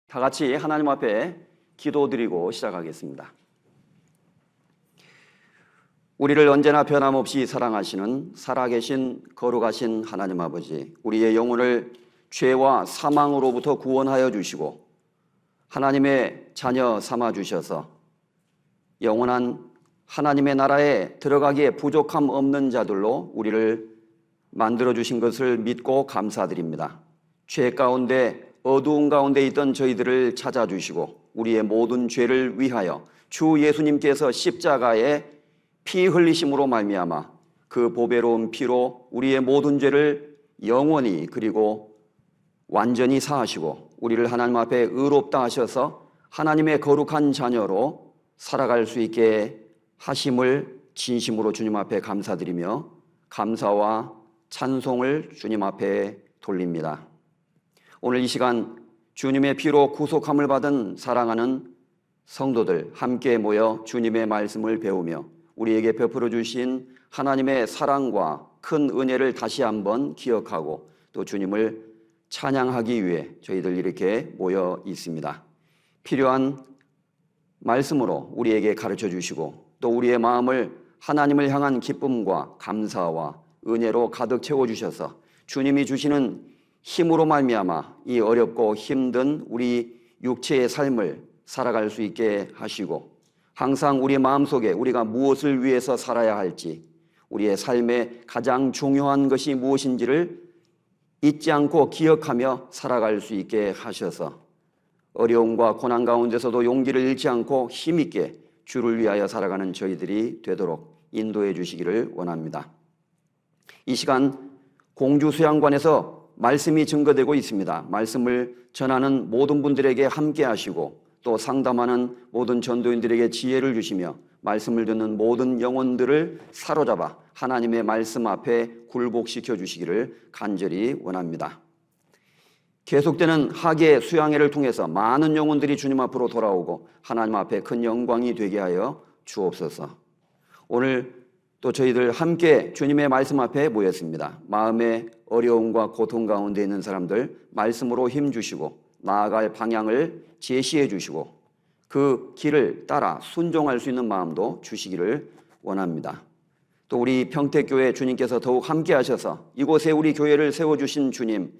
다 같이 하나님 앞에 기도드리고 시작하겠습니다. 우리를 언제나 변함없이 사랑하시는 살아계신 거룩하신 하나님 아버지, 우리의 영혼을 죄와 사망으로부터 구원하여 주시고 하나님의 자녀 삼아 주셔서 영원한 하나님의 나라에 들어가기에 부족함 없는 자들로 우리를 만들어 주신 것을 믿고 감사드립니다. 죄 가운데 어두운 가운데 있던 저희들을 찾아주시고 우리의 모든 죄를 위하여 주 예수님께서 십자가에 피 흘리심으로 말미암아 그 보배로운 피로 우리의 모든 죄를 영원히 그리고 완전히 사하시고 우리를 하나님 앞에 의롭다 하셔서 하나님의 거룩한 자녀로 살아갈 수 있게 하심을 진심으로 주님 앞에 감사드리며 감사와 찬송을 주님 앞에 돌립니다. 오늘 이 시간 주님의 피로 구속함을 받은 사랑하는 성도들 함께 모여 주님의 말씀을 배우며 우리에게 베풀어 주신 하나님의 사랑과 큰 은혜를 다시 한번 기억하고 또 주님을 찬양하기 위해 저희들 이렇게 모여 있습니다. 필요한 말씀으로 우리에게 가르쳐 주시고 또 우리의 마음을 하나님을 향한 기쁨과 감사와 은혜로 가득 채워주셔서 주님이 주시는 힘으로 말미암아 이 어렵고 힘든 우리 육체의 삶을 살아갈 수 있게 하시고 항상 우리 마음속에 우리가 무엇을 위해서 살아야 할지 우리의 삶에 가장 중요한 것이 무엇인지를 잊지 않고 기억하며 살아갈 수 있게 하셔서 어려움과 고난 가운데서도 용기를 잃지 않고 힘있게 주를 위하여 살아가는 저희들이 되도록 인도해 주시기를 원합니다. 이 시간 공주수양관에서 말씀이 증거되고 있습니다. 말씀을 전하는 모든 분들에게 함께 하시고 또 상담하는 모든 전도인들에게 지혜를 주시며 말씀을 듣는 모든 영혼들을 사로잡아 하나님의 말씀 앞에 굴복시켜 주시기를 간절히 원합니다. 계속되는 학예 수양회를 통해서 많은 영혼들이 주님 앞으로 돌아오고 하나님 앞에 큰 영광이 되게 하여 주옵소서. 오늘 또 저희들 함께 주님의 말씀 앞에 모였습니다. 마음의 어려움과 고통 가운데 있는 사람들 말씀으로 힘주시고 나아갈 방향을 제시해 주시고 그 길을 따라 순종할 수 있는 마음도 주시기를 원합니다. 또 우리 평택교회 주님께서 더욱 함께 하셔서 이곳에 우리 교회를 세워주신 주님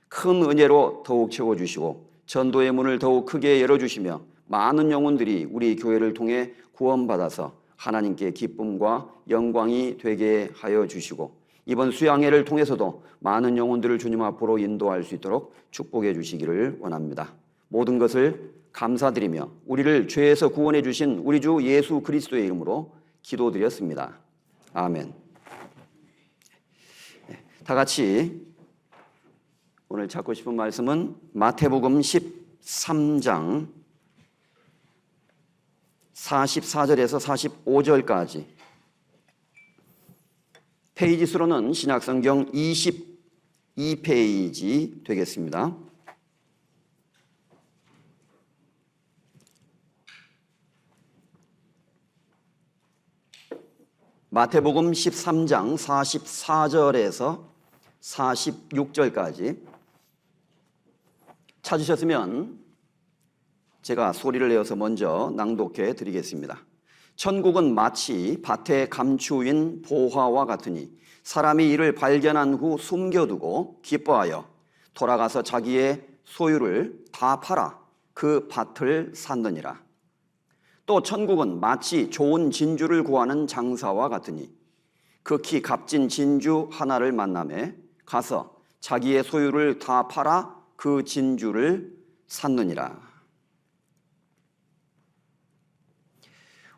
큰 은혜로 더욱 채워주시고 전도의 문을 더욱 크게 열어주시며 많은 영혼들이 우리 교회를 통해 구원받아서 하나님께 기쁨과 영광이 되게 하여 주시고 이번 수양회를 통해서도 많은 영혼들을 주님 앞으로 인도할 수 있도록 축복해 주시기를 원합니다. 모든 것을 감사드리며 우리를 죄에서 구원해 주신 우리 주 예수 그리스도의 이름으로 기도드렸습니다. 아멘. 다 같이 오늘 찾고 싶은 말씀은 마태복음 13장 44절에서 45절까지 페이지 수로는 신약성경 22페이지 되겠습니다. 마태복음 13장 44절에서 46절까지 찾으셨으면 제가 소리를 내어서 먼저 낭독해 드리겠습니다. 천국은 마치 밭에 감추인 보화와 같으니 사람이 이를 발견한 후 숨겨두고 기뻐하여 돌아가서 자기의 소유를 다 팔아 그 밭을 샀느니라. 또 천국은 마치 좋은 진주를 구하는 장사와 같으니 극히 값진 진주 하나를 만나매 가서 자기의 소유를 다 팔아 그 진주를 샀느니라.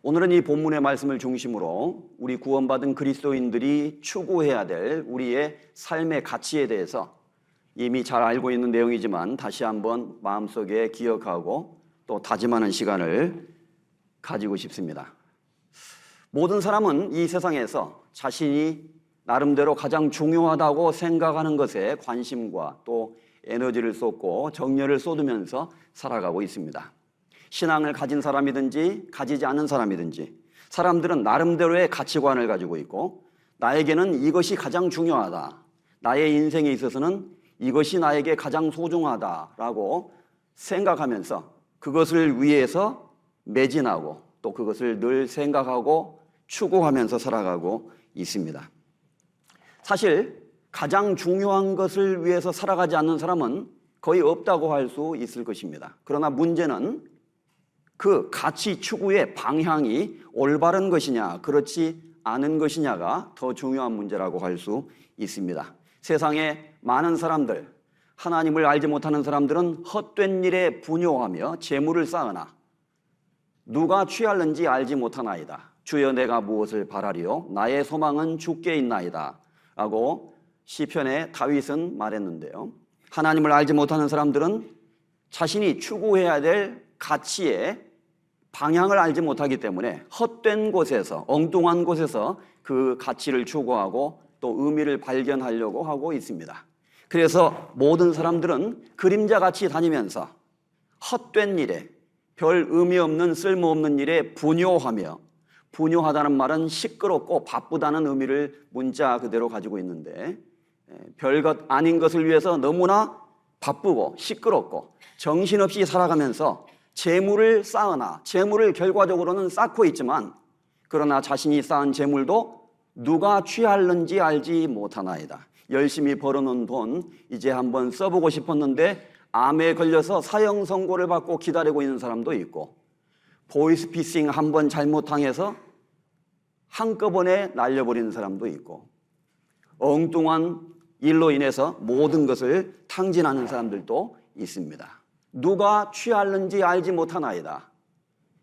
오늘은 이 본문의 말씀을 중심으로 우리 구원받은 그리스도인들이 추구해야 될 우리의 삶의 가치에 대해서 이미 잘 알고 있는 내용이지만 다시 한번 마음속에 기억하고 또 다짐하는 시간을 가지고 싶습니다. 모든 사람은 이 세상에서 자신이 나름대로 가장 중요하다고 생각하는 것에 관심과 또 에너지를 쏟고 정열을 쏟으면서 살아가고 있습니다. 신앙을 가진 사람이든지 가지지 않은 사람이든지 사람들은 나름대로의 가치관을 가지고 있고 나에게는 이것이 가장 중요하다. 나의 인생에 있어서는 이것이 나에게 가장 소중하다라고 생각하면서 그것을 위해서 매진하고 또 그것을 늘 생각하고 추구하면서 살아가고 있습니다. 사실 가장 중요한 것을 위해서 살아가지 않는 사람은 거의 없다고 할 수 있을 것입니다. 그러나 문제는 그 가치 추구의 방향이 올바른 것이냐 그렇지 않은 것이냐가 더 중요한 문제라고 할 수 있습니다. 세상에 많은 사람들, 하나님을 알지 못하는 사람들은 헛된 일에 분요하며 재물을 쌓으나 누가 취할는지 알지 못하나이다. 주여 내가 무엇을 바라리요? 나의 소망은 주께 있나이다. 라고 시편의 다윗은 말했는데요. 하나님을 알지 못하는 사람들은 자신이 추구해야 될 가치의 방향을 알지 못하기 때문에 헛된 곳에서, 엉뚱한 곳에서 그 가치를 추구하고 또 의미를 발견하려고 하고 있습니다. 그래서 모든 사람들은 그림자같이 다니면서 헛된 일에, 별 의미 없는 쓸모없는 일에 분요하며, 분요하다는 말은 시끄럽고 바쁘다는 의미를 문자 그대로 가지고 있는데 별것 아닌 것을 위해서 너무나 바쁘고 시끄럽고 정신없이 살아가면서 재물을 쌓으나 재물을 결과적으로는 쌓고 있지만 그러나 자신이 쌓은 재물도 누가 취할는지 알지 못하나이다. 열심히 벌어놓은 돈 이제 한번 써보고 싶었는데 암에 걸려서 사형 선고를 받고 기다리고 있는 사람도 있고 보이스피싱 한번 잘못당해서 한꺼번에 날려버리는 사람도 있고 엉뚱한 일로 인해서 모든 것을 탕진하는 사람들도 있습니다. 누가 취할는지 알지 못하나이다.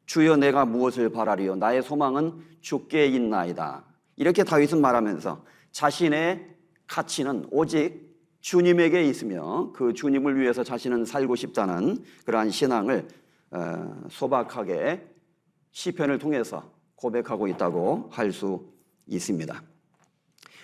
주여 내가 무엇을 바라리요? 나의 소망은 주께 있나이다. 이렇게 다윗은 말하면서 자신의 가치는 오직 주님에게 있으며 그 주님을 위해서 자신은 살고 싶다는 그러한 신앙을 소박하게 시편을 통해서 고백하고 있다고 할 수 있습니다.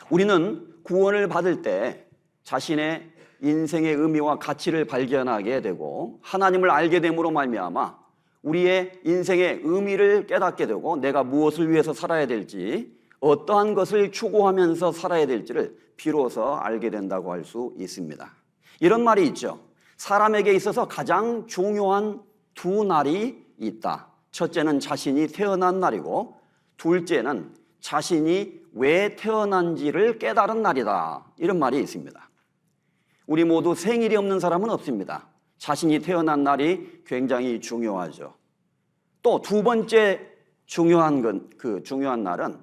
우리는 구원을 받을 때 자신의 인생의 의미와 가치를 발견하게 되고 하나님을 알게 됨으로 말미암아 우리의 인생의 의미를 깨닫게 되고 내가 무엇을 위해서 살아야 될지 어떠한 것을 추구하면서 살아야 될지를 비로소 알게 된다고 할 수 있습니다. 이런 말이 있죠. 사람에게 있어서 가장 중요한 두 날이 있다. 첫째는 자신이 태어난 날이고 둘째는 자신이 왜 태어난지를 깨달은 날이다. 이런 말이 있습니다. 우리 모두 생일이 없는 사람은 없습니다. 자신이 태어난 날이 굉장히 중요하죠. 또 두 번째 중요한 날은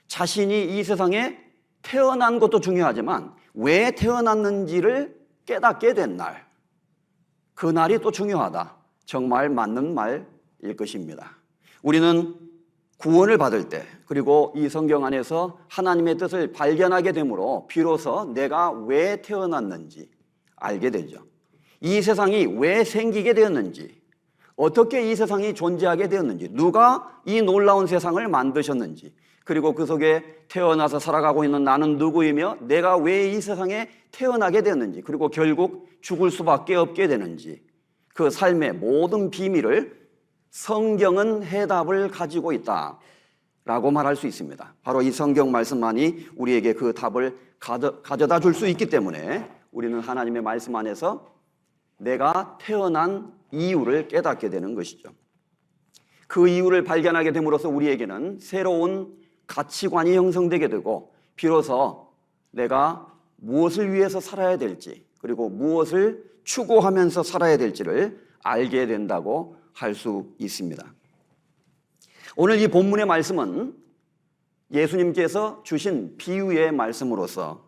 자신이 이 세상에 태어난 것도 중요하지만 왜 태어났는지를 깨닫게 된 날. 그 날이 또 중요하다. 정말 맞는 말일 것입니다. 우리는 구원을 받을 때 그리고 이 성경 안에서 하나님의 뜻을 발견하게 되므로 비로소 내가 왜 태어났는지 알게 되죠. 이 세상이 왜 생기게 되었는지, 어떻게 이 세상이 존재하게 되었는지, 누가 이 놀라운 세상을 만드셨는지, 그리고 그 속에 태어나서 살아가고 있는 나는 누구이며 내가 왜 이 세상에 태어나게 되었는지, 그리고 결국 죽을 수밖에 없게 되는지, 그 삶의 모든 비밀을 성경은 해답을 가지고 있다라고 말할 수 있습니다. 바로 이 성경 말씀만이 우리에게 그 답을 가져다 줄 수 있기 때문에 우리는 하나님의 말씀 안에서 내가 태어난 이유를 깨닫게 되는 것이죠. 그 이유를 발견하게 됨으로써 우리에게는 새로운 가치관이 형성되게 되고 비로소 내가 무엇을 위해서 살아야 될지 그리고 무엇을 추구하면서 살아야 될지를 알게 된다고 할 수 있습니다. 오늘 이 본문의 말씀은 예수님께서 주신 비유의 말씀으로서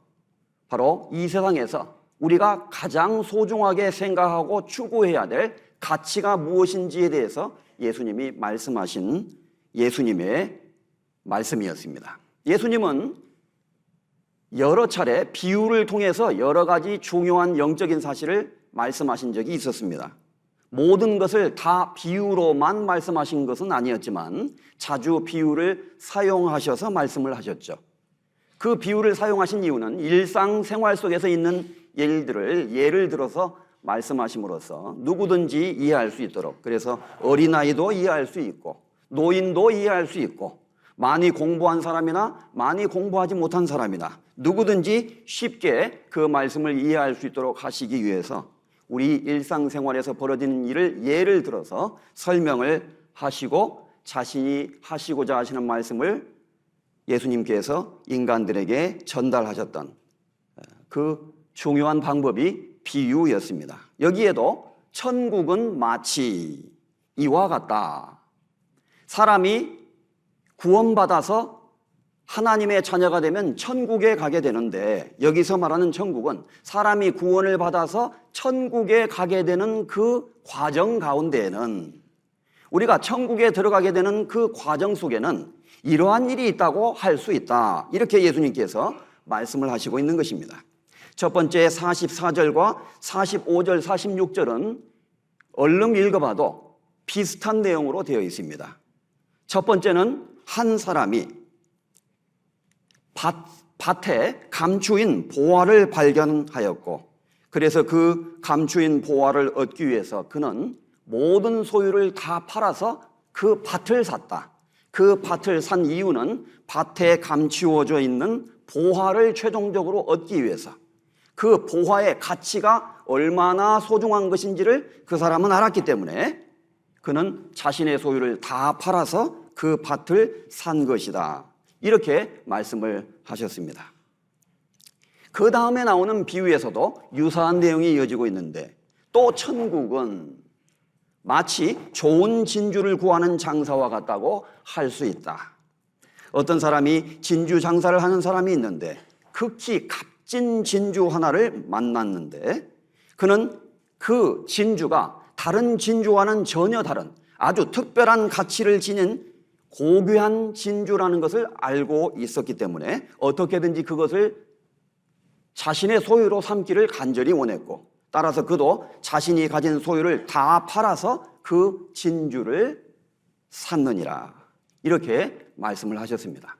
바로 이 세상에서 우리가 가장 소중하게 생각하고 추구해야 될 가치가 무엇인지에 대해서 예수님이 말씀하신 예수님의 말씀이었습니다. 예수님은 여러 차례 비유를 통해서 여러 가지 중요한 영적인 사실을 말씀하신 적이 있었습니다. 모든 것을 다 비유로만 말씀하신 것은 아니었지만 자주 비유를 사용하셔서 말씀을 하셨죠. 그 비유를 사용하신 이유는 일상생활 속에서 있는 일들을 예를 들어서 말씀하심으로써 누구든지 이해할 수 있도록, 그래서 어린아이도 이해할 수 있고 노인도 이해할 수 있고 많이 공부한 사람이나 많이 공부하지 못한 사람이나 누구든지 쉽게 그 말씀을 이해할 수 있도록 하시기 위해서 우리 일상생활에서 벌어지는 일을 예를 들어서 설명을 하시고 자신이 하시고자 하시는 말씀을 예수님께서 인간들에게 전달하셨던 그 중요한 방법이 비유였습니다. 여기에도 천국은 마치 이와 같다. 사람이 구원받아서 하나님의 자녀가 되면 천국에 가게 되는데, 여기서 말하는 천국은 사람이 구원을 받아서 천국에 가게 되는 그 과정 가운데에는, 우리가 천국에 들어가게 되는 그 과정 속에는 이러한 일이 있다고 할 수 있다. 이렇게 예수님께서 말씀을 하시고 있는 것입니다. 첫 번째 44절과 45절, 46절은 얼른 읽어봐도 비슷한 내용으로 되어 있습니다. 첫 번째는 한 사람이 밭에 감추인 보화를 발견하였고, 그래서 그 감추인 보화를 얻기 위해서 그는 모든 소유를 다 팔아서 그 밭을 샀다. 그 밭을 산 이유는 밭에 감추어져 있는 보화를 최종적으로 얻기 위해서, 그 보화의 가치가 얼마나 소중한 것인지를 그 사람은 알았기 때문에 그는 자신의 소유를 다 팔아서 그 밭을 산 것이다. 이렇게 말씀을 하셨습니다. 그 다음에 나오는 비유에서도 유사한 내용이 이어지고 있는데, 또 천국은 마치 좋은 진주를 구하는 장사와 같다고 할 수 있다. 어떤 사람이 진주 장사를 하는 사람이 있는데 극히 값진 진주 하나를 만났는데, 그는 그 진주가 다른 진주와는 전혀 다른 아주 특별한 가치를 지닌 고귀한 진주라는 것을 알고 있었기 때문에 어떻게든지 그것을 자신의 소유로 삼기를 간절히 원했고, 따라서 그도 자신이 가진 소유를 다 팔아서 그 진주를 샀느니라. 이렇게 말씀을 하셨습니다.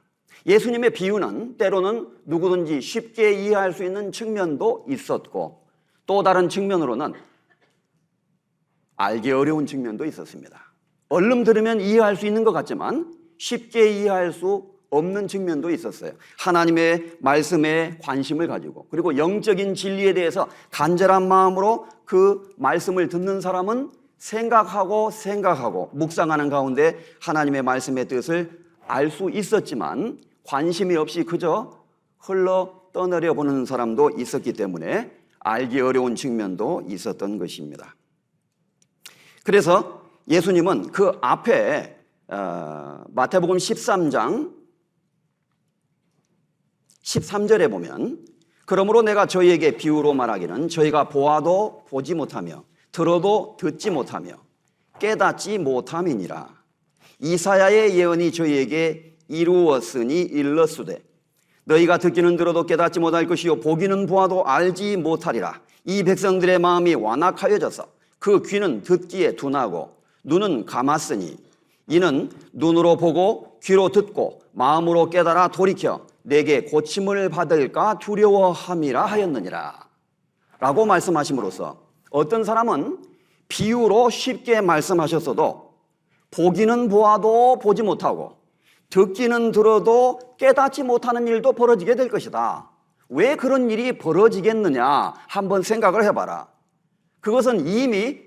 예수님의 비유는 때로는 누구든지 쉽게 이해할 수 있는 측면도 있었고, 또 다른 측면으로는 알기 어려운 측면도 있었습니다. 얼른 들으면 이해할 수 있는 것 같지만 쉽게 이해할 수 없는 측면도 있었어요. 하나님의 말씀에 관심을 가지고, 그리고 영적인 진리에 대해서 간절한 마음으로 그 말씀을 듣는 사람은 생각하고 묵상하는 가운데 하나님의 말씀의 뜻을 알 수 있었지만 관심이 없이 그저 흘러 떠내려 보는 사람도 있었기 때문에 알기 어려운 측면도 있었던 것입니다. 그래서 예수님은 그 앞에 마태복음 13장 13절에 보면, 그러므로 내가 저희에게 비유로 말하기는 저희가 보아도 보지 못하며 들어도 듣지 못하며 깨닫지 못함이니라. 이사야의 예언이 저희에게 이루었으니 일렀으되 너희가 듣기는 들어도 깨닫지 못할 것이요 보기는 보아도 알지 못하리라. 이 백성들의 마음이 완악하여져서 그 귀는 듣기에 둔하고 눈은 감았으니 이는 눈으로 보고 귀로 듣고 마음으로 깨달아 돌이켜 내게 고침을 받을까 두려워함이라 하였느니라. 라고 말씀하심으로써 어떤 사람은 비유로 쉽게 말씀하셨어도 보기는 보아도 보지 못하고 듣기는 들어도 깨닫지 못하는 일도 벌어지게 될 것이다. 왜 그런 일이 벌어지겠느냐 한번 생각을 해봐라. 그것은 이미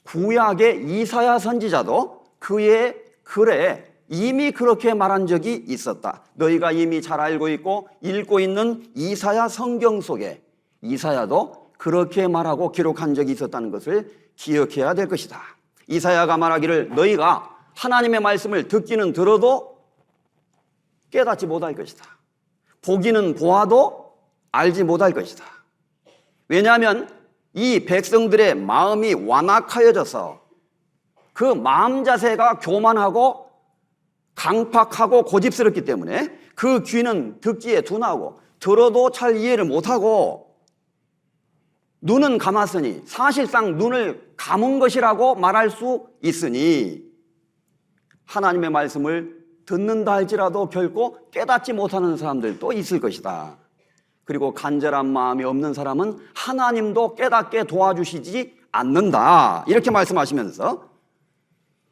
구약의 이사야 선지자도 그의 글에 이미 그렇게 말한 적이 있었다. 너희가 이미 잘 알고 있고 읽고 있는 이사야 성경 속에 이사야도 그렇게 말하고 기록한 적이 있었다는 것을 기억해야 될 것이다. 이사야가 말하기를 너희가 하나님의 말씀을 듣기는 들어도 깨닫지 못할 것이다. 보기는 보아도 알지 못할 것이다. 왜냐하면 이 백성들의 마음이 완악하여져서 그 마음 자세가 교만하고 강팍하고 고집스럽기 때문에 그 귀는 듣기에 둔하고 들어도 잘 이해를 못하고 눈은 감았으니 사실상 눈을 감은 것이라고 말할 수 있으니 하나님의 말씀을 듣는다 할지라도 결코 깨닫지 못하는 사람들도 있을 것이다. 그리고 간절한 마음이 없는 사람은 하나님도 깨닫게 도와주시지 않는다. 이렇게 말씀하시면서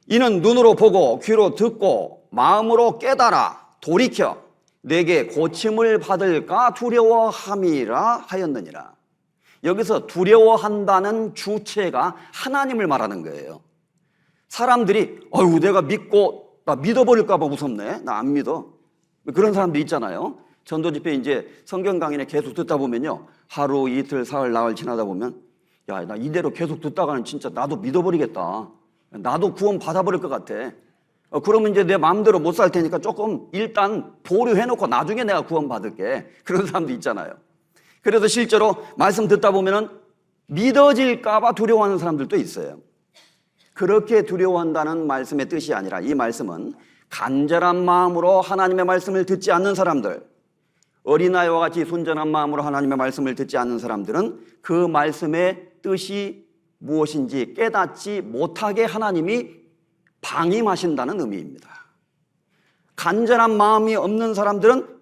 이는 눈으로 보고 귀로 듣고 마음으로 깨달아 돌이켜 내게 고침을 받을까 두려워함이라 하였느니라. 여기서 두려워한다는 주체가 하나님을 말하는 거예요. 사람들이 내가 믿고 나 믿어버릴까 봐 무섭네. 나 안 믿어. 그런 사람들 있잖아요. 전도 집회 이제 성경 강의를 계속 듣다 보면요. 하루, 이틀, 사흘, 나흘 지나다 보면 야, 나 이대로 계속 듣다가는 진짜 나도 믿어버리겠다. 나도 구원 받아버릴 것 같아. 그러면 이제 내 마음대로 못 살 테니까 조금 일단 보류해놓고 나중에 내가 구원 받을게. 그런 사람도 있잖아요. 그래서 실제로 말씀 듣다 보면은 믿어질까 봐 두려워하는 사람들도 있어요. 그렇게 두려워한다는 말씀의 뜻이 아니라 이 말씀은 간절한 마음으로 하나님의 말씀을 듣지 않는 사람들, 어린아이와 같이 순전한 마음으로 하나님의 말씀을 듣지 않는 사람들은 그 말씀의 뜻이 무엇인지 깨닫지 못하게 하나님이 방임하신다는 의미입니다. 간절한 마음이 없는 사람들은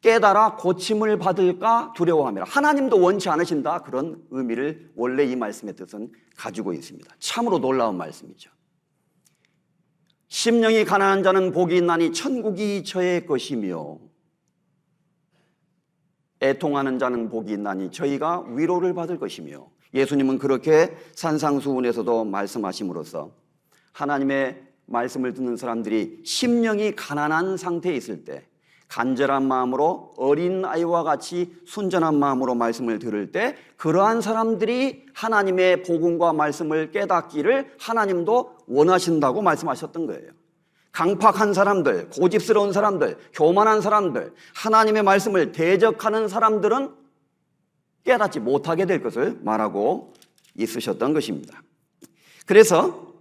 깨달아 고침을 받을까 두려워합니다. 하나님도 원치 않으신다, 그런 의미를 원래 이 말씀의 뜻은 가지고 있습니다. 참으로 놀라운 말씀이죠. 심령이 가난한 자는 복이 있나니 천국이 저의 것이며 애통하는 자는 복이 있나니 저희가 위로를 받을 것이며, 예수님은 그렇게 산상수훈에서도 말씀하심으로써 하나님의 말씀을 듣는 사람들이 심령이 가난한 상태에 있을 때, 간절한 마음으로 어린아이와 같이 순전한 마음으로 말씀을 들을 때 그러한 사람들이 하나님의 복음과 말씀을 깨닫기를 하나님도 원하신다고 말씀하셨던 거예요. 강팍한 사람들, 고집스러운 사람들, 교만한 사람들, 하나님의 말씀을 대적하는 사람들은 깨닫지 못하게 될 것을 말하고 있으셨던 것입니다. 그래서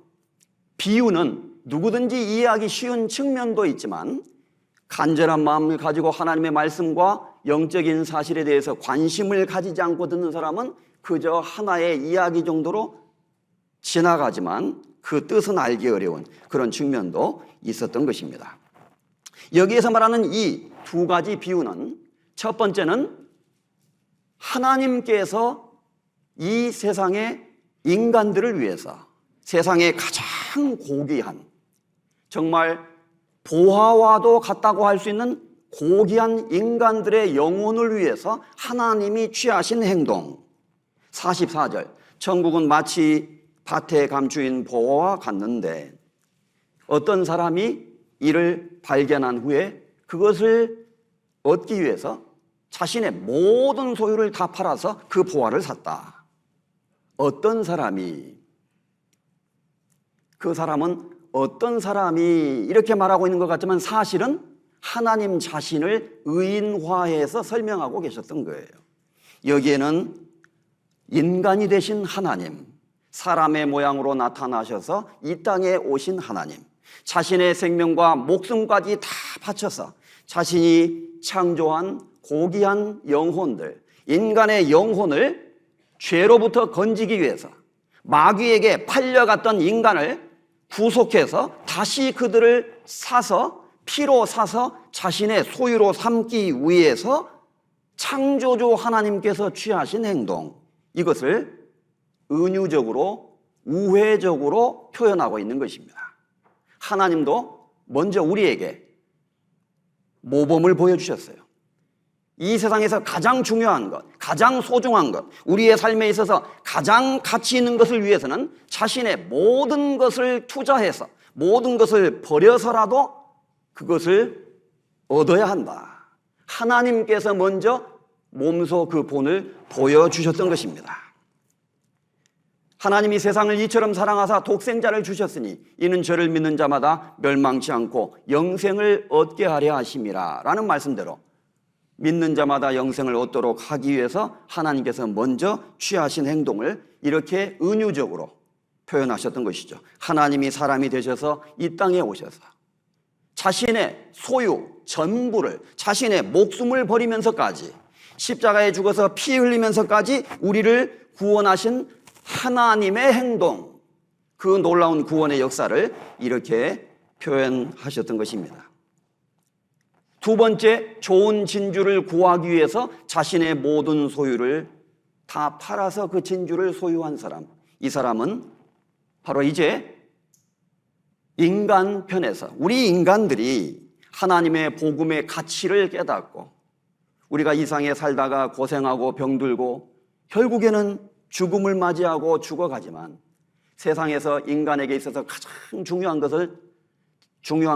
비유는 누구든지 이해하기 쉬운 측면도 있지만 간절한 마음을 가지고 하나님의 말씀과 영적인 사실에 대해서 관심을 가지지 않고 듣는 사람은 그저 하나의 이야기 정도로 지나가지만 그 뜻은 알기 어려운 그런 측면도 있었던 것입니다. 여기에서 말하는 이 두 가지 비유는, 첫 번째는 하나님께서 이 세상의 인간들을 위해서 세상에 가장 고귀한, 정말 보화와도 같다고 할 수 있는 고귀한 인간들의 영혼을 위해서 하나님이 취하신 행동. 44절, 천국은 마치 밭에 감추인 보화와 같는데 어떤 사람이 이를 발견한 후에 그것을 얻기 위해서 자신의 모든 소유를 다 팔아서 그 보화를 샀다. 어떤 사람이, 그 사람은 어떤 사람이 이렇게 말하고 있는 것 같지만 사실은 하나님 자신을 의인화해서 설명하고 계셨던 거예요. 여기에는 인간이 되신 하나님, 사람의 모양으로 나타나셔서 이 땅에 오신 하나님, 자신의 생명과 목숨까지 다 바쳐서 자신이 창조한 고귀한 영혼들, 인간의 영혼을 죄로부터 건지기 위해서 마귀에게 팔려갔던 인간을 구속해서 다시 그들을 사서, 피로 사서 자신의 소유로 삼기 위해서 창조주 하나님께서 취하신 행동, 이것을 은유적으로, 우회적으로 표현하고 있는 것입니다. 하나님도 먼저 우리에게 모범을 보여주셨어요. 이 세상에서 가장 중요한 것, 가장 소중한 것, 우리의 삶에 있어서 가장 가치 있는 것을 위해서는 자신의 모든 것을 투자해서, 모든 것을 버려서라도 그것을 얻어야 한다. 하나님께서 먼저 몸소 그 본을 보여주셨던 것입니다. 하나님이 세상을 이처럼 사랑하사 독생자를 주셨으니 이는 저를 믿는 자마다 멸망치 않고 영생을 얻게 하려 하심이라 라는 말씀대로 믿는 자마다 영생을 얻도록 하기 위해서 하나님께서 먼저 취하신 행동을 이렇게 은유적으로 표현하셨던 것이죠. 하나님이 사람이 되셔서 이 땅에 오셔서 자신의 소유 전부를, 자신의 목숨을 버리면서까지, 십자가에 죽어서 피 흘리면서까지 우리를 구원하신 하나님의 행동, 그 놀라운 구원의 역사를 이렇게 표현하셨던 것입니다. 두 번째, 좋은 진주를 구하기 위해서 자신의 모든 소유를 다 팔아서 그 진주를 소유한 사람, 이 사람은 바로 이제 인간 편에서 우리 인간들이 하나님의 복음의 가치를 깨닫고 우리가 이 세상에 살다가 고생하고 병들고 결국에는 죽음을 맞이하고 죽어가지만 세상에서 인간에게 있어서 가장 중요한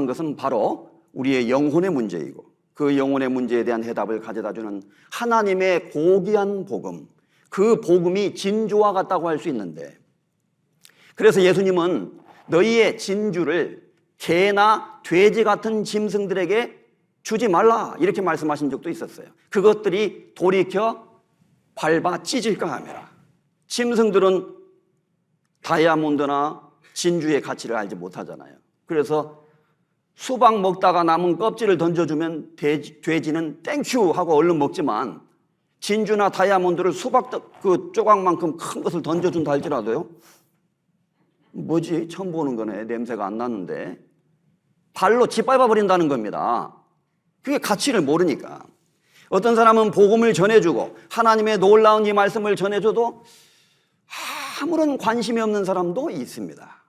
것은 바로 우리의 영혼의 문제이고, 그 영혼의 문제에 대한 해답을 가져다주는 하나님의 고귀한 복음, 그 복음이 진주와 같다고 할 수 있는데, 그래서 예수님은 너희의 진주를 개나 돼지 같은 짐승들에게 주지 말라 이렇게 말씀하신 적도 있었어요. 그것들이 돌이켜 밟아 찢을까 하며, 짐승들은 다이아몬드나 진주의 가치를 알지 못하잖아요. 그래서 수박 먹다가 남은 껍질을 던져주면 돼지는 땡큐 하고 얼른 먹지만, 진주나 다이아몬드를 수박 그 조각만큼 큰 것을 던져준다 할지라도요, 뭐지? 처음 보는 거네. 냄새가 안 나는데. 발로 짓밟아 버린다는 겁니다. 그게 가치를 모르니까. 어떤 사람은 복음을 전해주고 하나님의 놀라운 이 말씀을 전해줘도 아무런 관심이 없는 사람도 있습니다.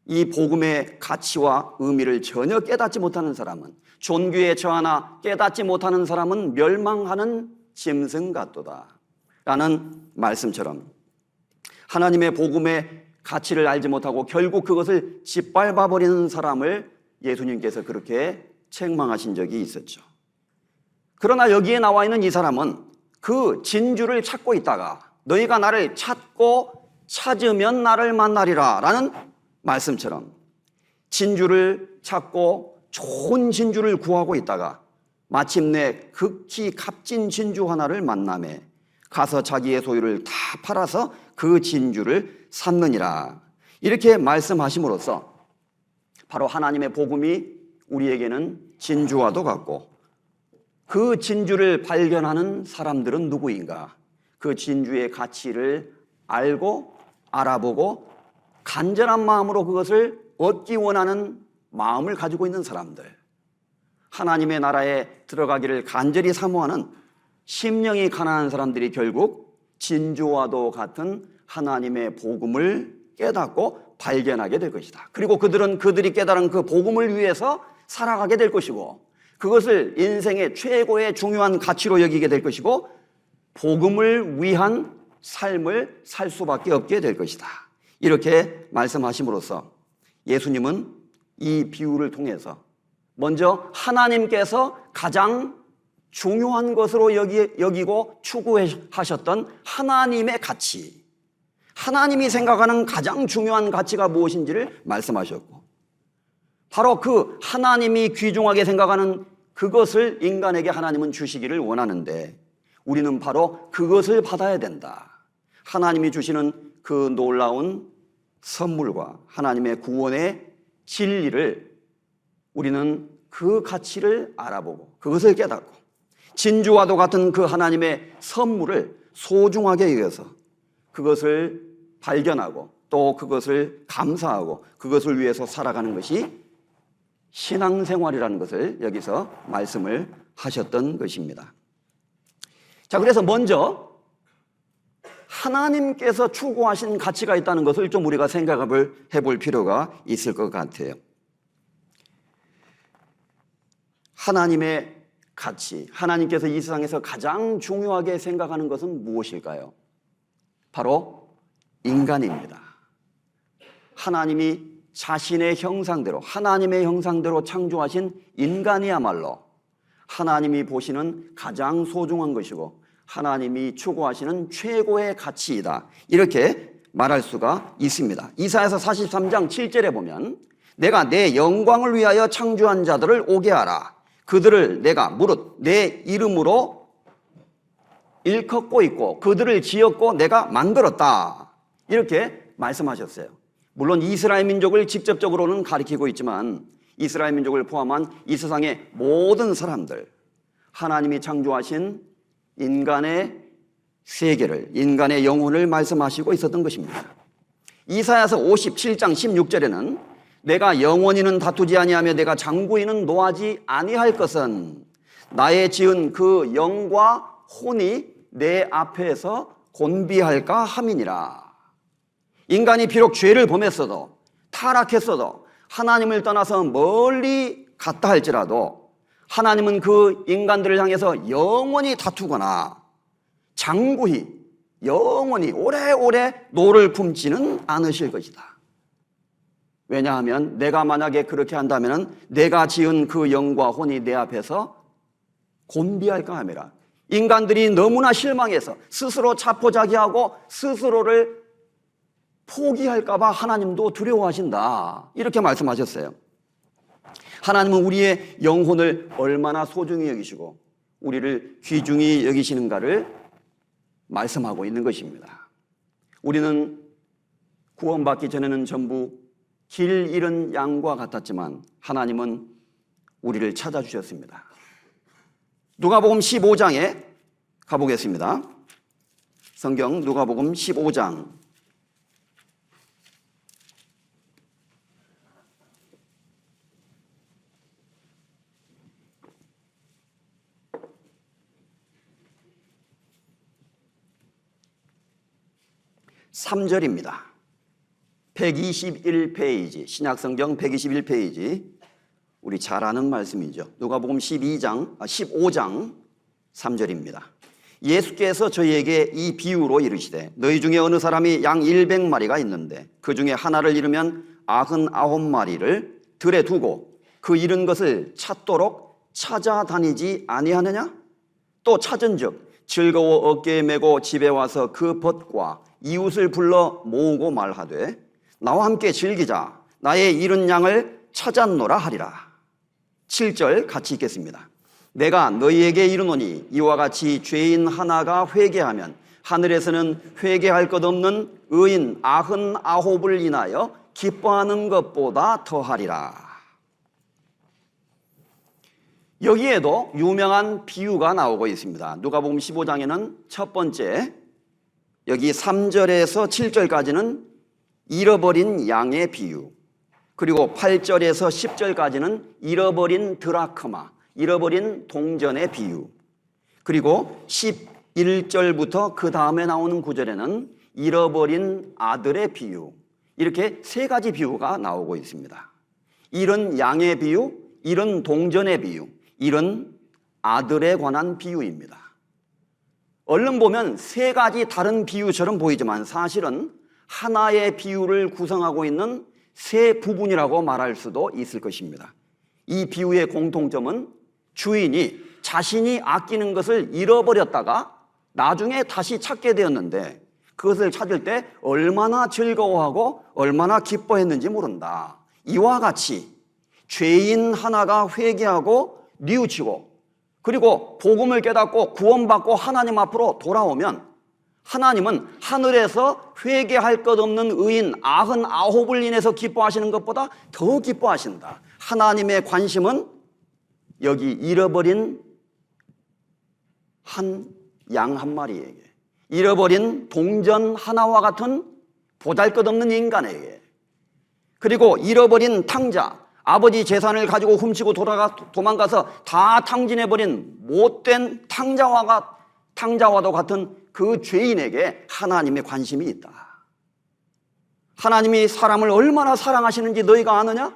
이 복음의 가치와 의미를 전혀 깨닫지 못하는 사람은, 존귀에 처하나 깨닫지 못하는 사람은 멸망하는 짐승 같도다 라는 말씀처럼, 하나님의 복음의 가치를 알지 못하고 결국 그것을 짓밟아 버리는 사람을 예수님께서 그렇게 책망하신 적이 있었죠. 그러나 여기에 나와 있는 이 사람은 그 진주를 찾고 있다가 너희가 나를 찾고 찾으면 나를 만나리라 라는 말씀처럼, 진주를 찾고 좋은 진주를 구하고 있다가 마침내 극히 값진 진주 하나를 만나매 가서 자기의 소유를 다 팔아서 그 진주를 샀느니라 이렇게 말씀하심으로써, 바로 하나님의 복음이 우리에게는 진주와도 같고, 그 진주를 발견하는 사람들은 누구인가? 그 진주의 가치를 알고 알아보고 간절한 마음으로 그것을 얻기 원하는 마음을 가지고 있는 사람들, 하나님의 나라에 들어가기를 간절히 사모하는 심령이 가난한 사람들이 결국 진주와도 같은 하나님의 복음을 깨닫고 발견하게 될 것이다. 그리고 그들은 그들이 깨달은 그 복음을 위해서 살아가게 될 것이고, 그것을 인생의 최고의 중요한 가치로 여기게 될 것이고, 복음을 위한 삶을 살 수밖에 없게 될 것이다. 이렇게 말씀하심으로써 예수님은 이 비유를 통해서 먼저 하나님께서 가장 중요한 것으로 여기고 추구하셨던 하나님의 가치, 하나님이 생각하는 가장 중요한 가치가 무엇인지를 말씀하셨고, 바로 그 하나님이 귀중하게 생각하는 그것을 인간에게 하나님은 주시기를 원하는데, 우리는 바로 그것을 받아야 된다. 하나님이 주시는 그 놀라운 선물과 하나님의 구원의 진리를, 우리는 그 가치를 알아보고 그것을 깨닫고 진주와도 같은 그 하나님의 선물을 소중하게 여겨서 그것을 발견하고 또 그것을 감사하고 그것을 위해서 살아가는 것이 신앙생활이라는 것을 여기서 말씀을 하셨던 것입니다. 자, 그래서 먼저 하나님께서 추구하신 가치가 있다는 것을 좀 우리가 생각을 해볼 필요가 있을 것 같아요. 하나님의 가치, 하나님께서 이 세상에서 가장 중요하게 생각하는 것은 무엇일까요? 바로 인간입니다. 하나님이 자신의 형상대로, 하나님의 형상대로 창조하신 인간이야말로 하나님이 보시는 가장 소중한 것이고 하나님이 추구하시는 최고의 가치이다, 이렇게 말할 수가 있습니다. 이사야서 43장 7절에 보면 내가 내 영광을 위하여 창조한 자들을 오게 하라. 그들을 내가 무릇 내 이름으로 일컫고 있고 그들을 지었고 내가 만들었다, 이렇게 말씀하셨어요. 물론 이스라엘 민족을 직접적으로는 가리키고 있지만 이스라엘 민족을 포함한 이 세상의 모든 사람들, 하나님이 창조하신 인간의 세계를, 인간의 영혼을 말씀하시고 있었던 것입니다. 이사야서 57장 16절에는 내가 영원히는 다투지 아니하며 내가 장구인은 노하지 아니할 것은 나의 지은 그 영과 혼이 내 앞에서 곤비할까 함이니라. 인간이 비록 죄를 범했어도 타락했어도 하나님을 떠나서 멀리 갔다 할지라도 하나님은 그 인간들을 향해서 영원히 다투거나 장구히 영원히 오래오래 노를 품지는 않으실 것이다. 왜냐하면 내가 만약에 그렇게 한다면 내가 지은 그 영과 혼이 내 앞에서 곤비할까 함이라. 인간들이 너무나 실망해서 스스로 자포자기하고 스스로를 포기할까 봐 하나님도 두려워하신다. 이렇게 말씀하셨어요. 하나님은 우리의 영혼을 얼마나 소중히 여기시고 우리를 귀중히 여기시는가를 말씀하고 있는 것입니다. 우리는 구원받기 전에는 전부 길 잃은 양과 같았지만 하나님은 우리를 찾아주셨습니다. 누가복음 15장에 가보겠습니다. 성경 누가복음 15장 3절입니다. 121페이지, 신약성경 121페이지. 우리 잘 아는 말씀이죠. 누가복음 15장 3절입니다. 예수께서 저희에게 이 비유로 이르시되 너희 중에 어느 사람이 양 100마리가 있는데 그 중에 하나를 잃으면 99마리를 들에 두고 그 잃은 것을 찾도록 찾아다니지 아니하느냐? 또 찾은즉 즐거워 어깨에 메고 집에 와서 그 벗과 이웃을 불러 모으고 말하되 나와 함께 즐기자 나의 잃은 양을 찾았노라 하리라. 7절 같이 읽겠습니다. 내가 너희에게 이르노니 이와 같이 죄인 하나가 회개하면 하늘에서는 회개할 것 없는 의인 99을 인하여 기뻐하는 것보다 더하리라. 여기에도 유명한 비유가 나오고 있습니다. 누가복음 15장에는 첫 번째 여기 3절에서 7절까지는 잃어버린 양의 비유, 그리고 8절에서 10절까지는 잃어버린 드라크마, 잃어버린 동전의 비유, 그리고 11절부터 그 다음에 나오는 구절에는 잃어버린 아들의 비유, 이렇게 세 가지 비유가 나오고 있습니다. 잃은 양의 비유, 잃은 동전의 비유, 잃은 아들에 관한 비유입니다. 얼른 보면 세 가지 다른 비유처럼 보이지만 사실은 하나의 비유를 구성하고 있는 세 부분이라고 말할 수도 있을 것입니다. 이 비유의 공통점은 주인이 자신이 아끼는 것을 잃어버렸다가 나중에 다시 찾게 되었는데 그것을 찾을 때 얼마나 즐거워하고 얼마나 기뻐했는지 모른다. 이와 같이 죄인 하나가 회개하고 뉘우치고 그리고 복음을 깨닫고 구원받고 하나님 앞으로 돌아오면 하나님은 하늘에서 회개할 것 없는 의인 99을 인해서 기뻐하시는 것보다 더 기뻐하신다. 하나님의 관심은 여기 잃어버린 양 한 마리에게, 잃어버린 동전 하나와 같은 보잘것없는 인간에게, 그리고 잃어버린 탕자, 아버지 재산을 가지고 훔치고 도망가서 다 탕진해버린 못된 탕자와도 같은 그 죄인에게 하나님의 관심이 있다. 하나님이 사람을 얼마나 사랑하시는지 너희가 아느냐?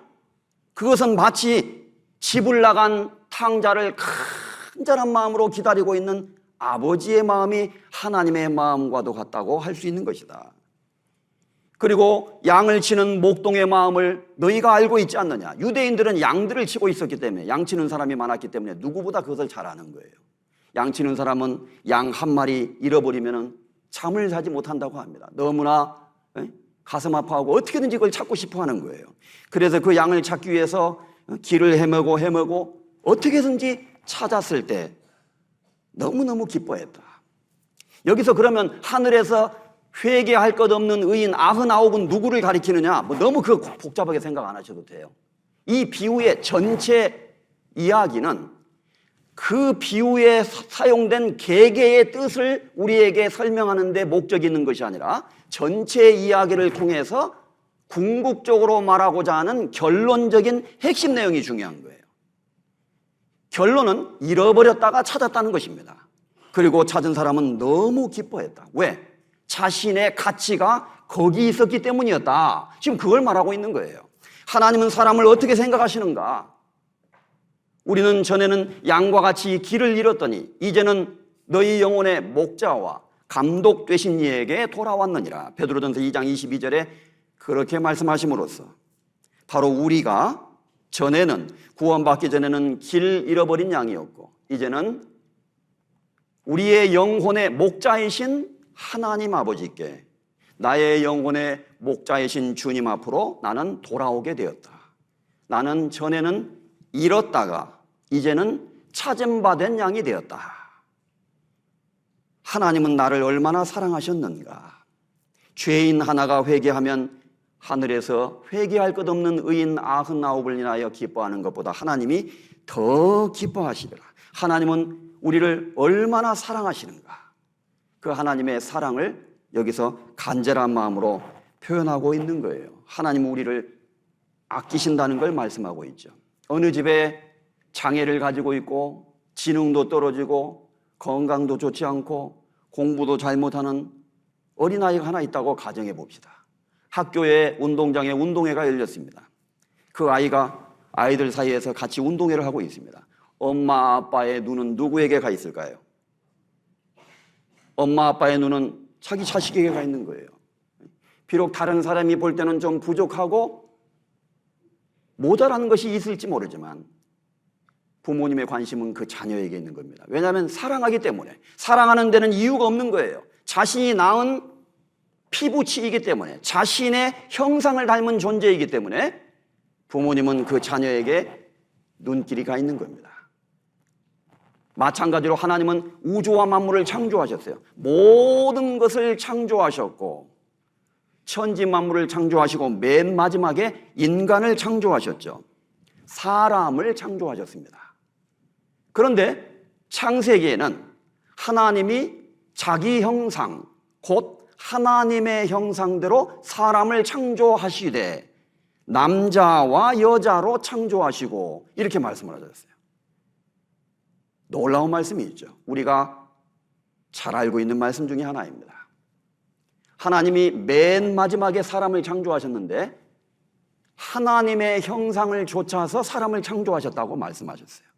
그것은 마치 집을 나간 탕자를 간절한 마음으로 기다리고 있는 아버지의 마음이 하나님의 마음과도 같다고 할 수 있는 것이다. 그리고 양을 치는 목동의 마음을 너희가 알고 있지 않느냐? 유대인들은 양들을 치고 있었기 때문에, 양 치는 사람이 많았기 때문에 누구보다 그것을 잘 아는 거예요. 양 치는 사람은 양 한 마리 잃어버리면 잠을 자지 못한다고 합니다. 너무나 가슴 아파하고 어떻게든지 그걸 찾고 싶어 하는 거예요. 그래서 그 양을 찾기 위해서 길을 헤매고 어떻게든지 찾았을 때 너무너무 기뻐했다. 여기서 그러면 하늘에서 회개할 것 없는 의인 99은 누구를 가리키느냐? 너무 복잡하게 생각 안 하셔도 돼요. 이 비유의 전체 이야기는 그 비유에 사용된 개개의 뜻을 우리에게 설명하는 데 목적이 있는 것이 아니라 전체 이야기를 통해서 궁극적으로 말하고자 하는 결론적인 핵심 내용이 중요한 거예요. 결론은 잃어버렸다가 찾았다는 것입니다. 그리고 찾은 사람은 너무 기뻐했다. 왜? 자신의 가치가 거기 있었기 때문이었다. 지금 그걸 말하고 있는 거예요. 하나님은 사람을 어떻게 생각하시는가? 우리는 전에는 양과 같이 길을 잃었더니 이제는 너희 영혼의 목자와 감독 되신 이에게 돌아왔느니라. 베드로전서 2장 22절에 그렇게 말씀하심으로써 바로 우리가 전에는, 구원받기 전에는 길 잃어버린 양이었고 이제는 우리의 영혼의 목자이신 하나님 아버지께, 나의 영혼의 목자이신 주님 앞으로 나는 돌아오게 되었다. 나는 전에는 잃었다가 이제는 찾은 바 된 양이 되었다. 하나님은 나를 얼마나 사랑하셨는가. 죄인 하나가 회개하면 하늘에서 회개할 것 없는 의인 99을 인하여 기뻐하는 것보다 하나님이 더 기뻐하시리라. 하나님은 우리를 얼마나 사랑하시는가. 그 하나님의 사랑을 여기서 간절한 마음으로 표현하고 있는 거예요. 하나님은 우리를 아끼신다는 걸 말씀하고 있죠. 어느 집에 장애를 가지고 있고 지능도 떨어지고 건강도 좋지 않고 공부도 잘못하는 어린아이가 하나 있다고 가정해 봅시다. 학교에 운동장에 운동회가 열렸습니다. 그 아이가 아이들 사이에서 같이 운동회를 하고 있습니다. 엄마 아빠의 눈은 누구에게 가 있을까요? 엄마 아빠의 눈은 자기 자식에게 가 있는 거예요. 비록 다른 사람이 볼 때는 좀 부족하고 모자란 것이 있을지 모르지만 부모님의 관심은 그 자녀에게 있는 겁니다. 왜냐하면 사랑하기 때문에. 사랑하는 데는 이유가 없는 거예요. 자신이 낳은 피부치이기 때문에, 자신의 형상을 닮은 존재이기 때문에 부모님은 그 자녀에게 눈길이 가 있는 겁니다. 마찬가지로 하나님은 우주와 만물을 창조하셨어요. 모든 것을 창조하셨고 천지 만물을 창조하시고 맨 마지막에 인간을 창조하셨죠. 사람을 창조하셨습니다. 그런데 창세기에는 하나님이 자기 형상, 곧 하나님의 형상대로 사람을 창조하시되 남자와 여자로 창조하시고 이렇게 말씀을 하셨어요. 놀라운 말씀이 있죠. 우리가 잘 알고 있는 말씀 중에 하나입니다. 하나님이 맨 마지막에 사람을 창조하셨는데 하나님의 형상을 좇아서 사람을 창조하셨다고 말씀하셨어요.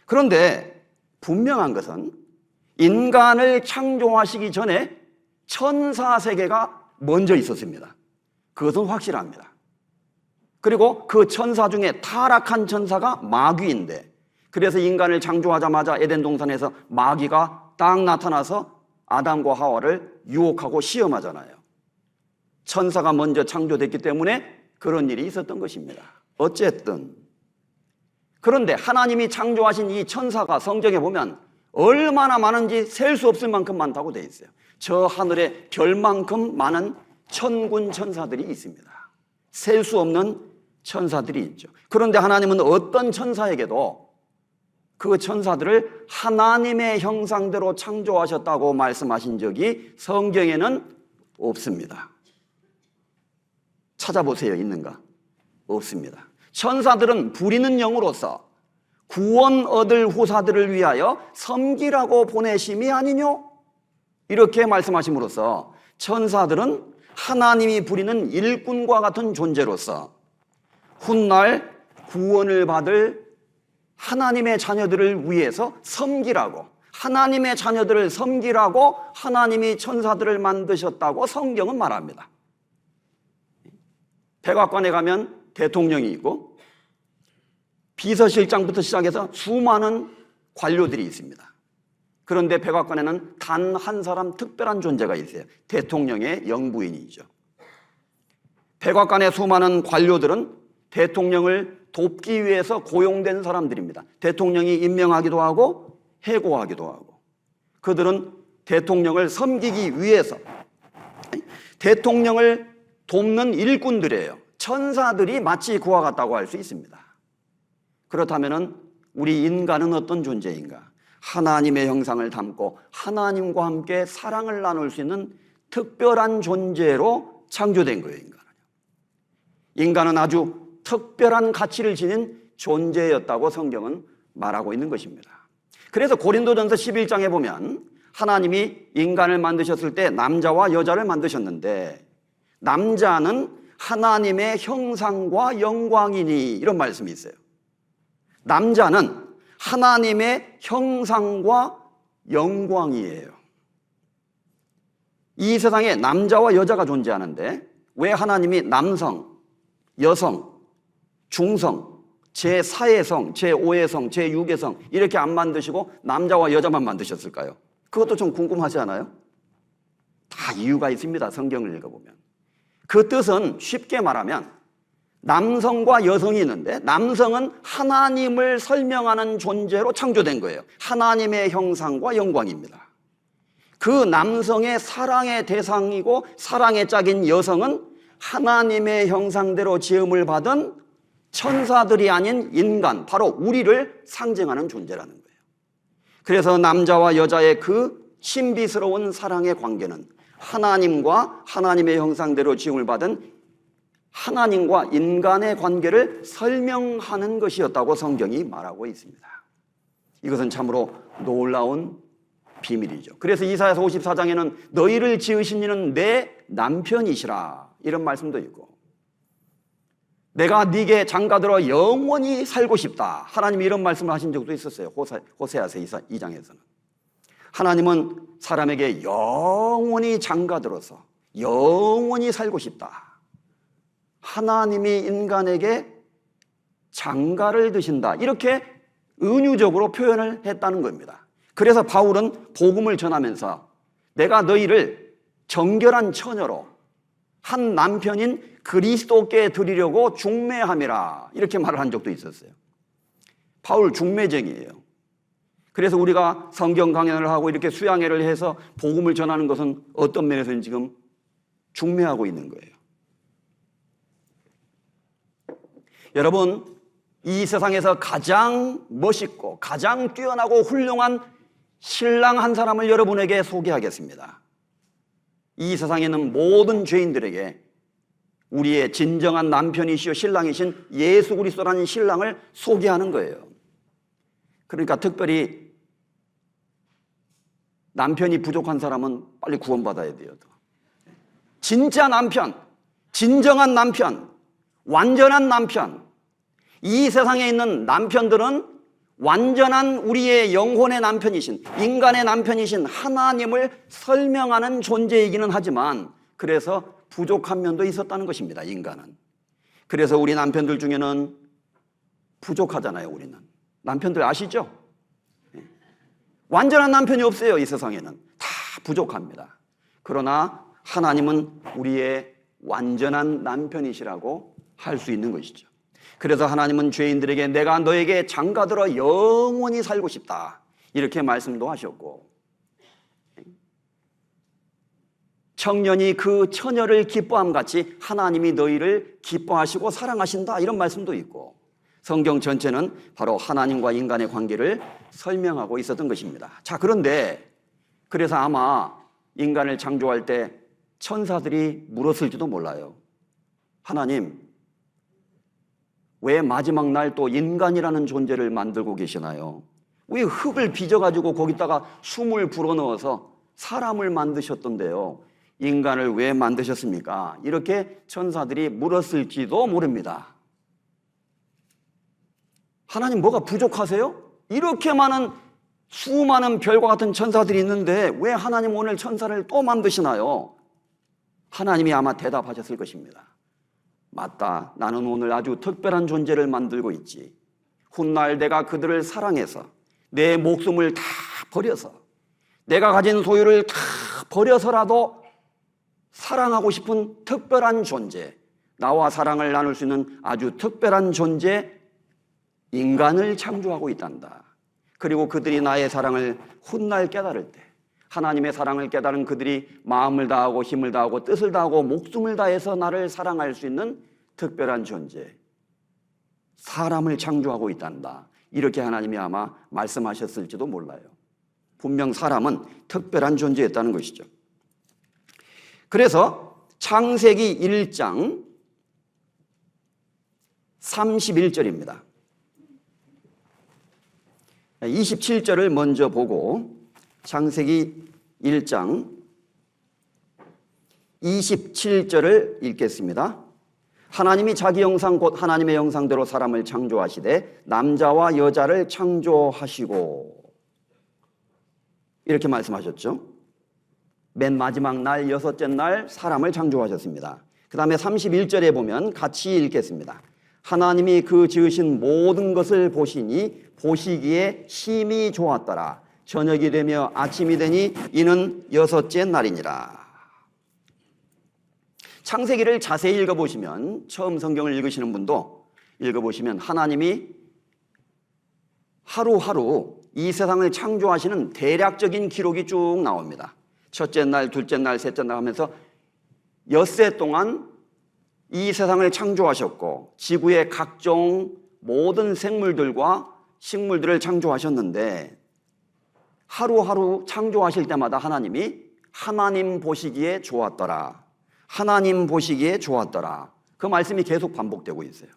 그런데 분명한 것은 인간을 창조하시기 전에 천사 세계가 먼저 있었습니다. 그것은 확실합니다. 그리고 그 천사 중에 타락한 천사가 마귀인데, 그래서 인간을 창조하자마자 에덴 동산에서 마귀가 딱 나타나서 아담과 하와를 유혹하고 시험하잖아요. 천사가 먼저 창조됐기 때문에 그런 일이 있었던 것입니다. 어쨌든 그런데 하나님이 창조하신 이 천사가 성경에 보면 얼마나 많은지 셀 수 없을 만큼 많다고 되어 있어요. 저 하늘에 별만큼 많은 천군 천사들이 있습니다. 셀 수 없는 천사들이 있죠. 그런데 하나님은 어떤 천사에게도 그 천사들을 하나님의 형상대로 창조하셨다고 말씀하신 적이 성경에는 없습니다. 찾아보세요. 있는가? 없습니다. 천사들은 부리는 영으로서 구원 얻을 후사들을 위하여 섬기라고 보내심이 아니뇨? 이렇게 말씀하심으로써 천사들은 하나님이 부리는 일꾼과 같은 존재로서 훗날 구원을 받을 하나님의 자녀들을 위해서 섬기라고, 하나님의 자녀들을 섬기라고 하나님이 천사들을 만드셨다고 성경은 말합니다. 백악관에 가면 대통령이 있고 비서실장부터 시작해서 수많은 관료들이 있습니다. 그런데 백악관에는 단 한 사람 특별한 존재가 있어요. 대통령의 영부인이죠. 백악관의 수많은 관료들은 대통령을 돕기 위해서 고용된 사람들입니다. 대통령이 임명하기도 하고 해고하기도 하고, 그들은 대통령을 섬기기 위해서 대통령을 돕는 일꾼들이에요. 천사들이 마치 그와 같다고 할 수 있습니다. 그렇다면 우리 인간은 어떤 존재인가? 하나님의 형상을 담고 하나님과 함께 사랑을 나눌 수 있는 특별한 존재로 창조된 거예요. 인간은 아주 특별한 가치를 지닌 존재였다고 성경은 말하고 있는 것입니다. 그래서 고린도전서 11장에 보면 하나님이 인간을 만드셨을 때 남자와 여자를 만드셨는데 남자는 하나님의 형상과 영광이니, 이런 말씀이 있어요. 남자는 하나님의 형상과 영광이에요. 이 세상에 남자와 여자가 존재하는데 왜 하나님이 남성, 여성, 중성, 제4의 성, 제5의 성, 제6의 성 이렇게 안 만드시고 남자와 여자만 만드셨을까요? 그것도 좀 궁금하지 않아요? 다 이유가 있습니다. 성경을 읽어보면. 그 뜻은 쉽게 말하면 남성과 여성이 있는데 남성은 하나님을 설명하는 존재로 창조된 거예요. 하나님의 형상과 영광입니다. 그 남성의 사랑의 대상이고 사랑의 짝인 여성은 하나님의 형상대로 지음을 받은 천사들이 아닌 인간, 바로 우리를 상징하는 존재라는 거예요. 그래서 남자와 여자의 그 신비스러운 사랑의 관계는 하나님과 하나님의 형상대로 지음을 받은 하나님과 인간의 관계를 설명하는 것이었다고 성경이 말하고 있습니다. 이것은 참으로 놀라운 비밀이죠. 그래서 이사야서 54장에는 너희를 지으신 이는 내 남편이시라 이런 말씀도 있고, 내가 네게 장가들어 영원히 살고 싶다 하나님이 이런 말씀을 하신 적도 있었어요. 호세아서 2장에서는 하나님은 사람에게 영원히 장가들어서 영원히 살고 싶다. 하나님이 인간에게 장가를 드신다 이렇게 은유적으로 표현을 했다는 겁니다. 그래서 바울은 복음을 전하면서 내가 너희를 정결한 처녀로 한 남편인 그리스도께 드리려고 중매함이라 이렇게 말을 한 적도 있었어요. 바울 중매쟁이에요. 그래서 우리가 성경 강연을 하고 이렇게 수양회를 해서 복음을 전하는 것은 어떤 면에서는 지금 중매하고 있는 거예요. 여러분, 이 세상에서 가장 멋있고 가장 뛰어나고 훌륭한 신랑 한 사람을 여러분에게 소개하겠습니다. 이 세상에 있는 모든 죄인들에게 우리의 진정한 남편이시오 신랑이신 예수 그리스도라는 신랑을 소개하는 거예요. 그러니까 특별히 남편이 부족한 사람은 빨리 구원받아야 돼요. 진짜 남편, 진정한 남편, 완전한 남편. 이 세상에 있는 남편들은 완전한 우리의 영혼의 남편이신, 인간의 남편이신 하나님을 설명하는 존재이기는 하지만 그래서 부족한 면도 있었다는 것입니다. 인간은. 그래서 우리 남편들 중에는 부족하잖아요. 우리는 남편들 아시죠? 완전한 남편이 없어요. 이 세상에는 다 부족합니다. 그러나 하나님은 우리의 완전한 남편이시라고 할 수 있는 것이죠. 그래서 하나님은 죄인들에게 내가 너에게 장가들어 영원히 살고 싶다 이렇게 말씀도 하셨고, 청년이 그 처녀를 기뻐함 같이 하나님이 너희를 기뻐하시고 사랑하신다 이런 말씀도 있고, 성경 전체는 바로 하나님과 인간의 관계를 설명하고 있었던 것입니다. 자, 그런데 그래서 아마 인간을 창조할 때 천사들이 물었을지도 몰라요. 하나님, 왜 마지막 날 또 인간이라는 존재를 만들고 계시나요? 왜 흙을 빚어가지고 거기다가 숨을 불어넣어서 사람을 만드셨던데요? 인간을 왜 만드셨습니까? 이렇게 천사들이 물었을지도 모릅니다. 하나님 뭐가 부족하세요? 이렇게 많은 수많은 별과 같은 천사들이 있는데 왜 하나님 오늘 천사를 또 만드시나요? 하나님이 아마 대답하셨을 것입니다. 맞다. 나는 오늘 아주 특별한 존재를 만들고 있지. 훗날 내가 그들을 사랑해서 내 목숨을 다 버려서 내가 가진 소유를 다 버려서라도 사랑하고 싶은 특별한 존재, 나와 사랑을 나눌 수 있는 아주 특별한 존재 인간을 창조하고 있단다. 그리고 그들이 나의 사랑을 훗날 깨달을 때 하나님의 사랑을 깨달은 그들이 마음을 다하고 힘을 다하고 뜻을 다하고 목숨을 다해서 나를 사랑할 수 있는 특별한 존재, 사람을 창조하고 있단다. 이렇게 하나님이 아마 말씀하셨을지도 몰라요. 분명 사람은 특별한 존재였다는 것이죠. 그래서 창세기 1장 31절입니다. 27절을 먼저 보고 창세기 1장 27절을 읽겠습니다. 하나님이 자기 형상 곧 하나님의 형상대로 사람을 창조하시되 남자와 여자를 창조하시고, 이렇게 말씀하셨죠. 맨 마지막 날 여섯째 날 사람을 창조하셨습니다. 그 다음에 31절에 보면 같이 읽겠습니다. 하나님이 그 지으신 모든 것을 보시니 보시기에 심히 좋았더라. 저녁이 되며 아침이 되니 이는 여섯째 날이니라. 창세기를 자세히 읽어보시면, 처음 성경을 읽으시는 분도 읽어보시면 하나님이 하루하루 이 세상을 창조하시는 대략적인 기록이 쭉 나옵니다. 첫째 날, 둘째 날, 셋째 날 하면서 엿새 동안 이 세상을 창조하셨고 지구의 각종 모든 생물들과 식물들을 창조하셨는데, 하루하루 창조하실 때마다 하나님이 하나님 보시기에 좋았더라, 하나님 보시기에 좋았더라, 그 말씀이 계속 반복되고 있어요.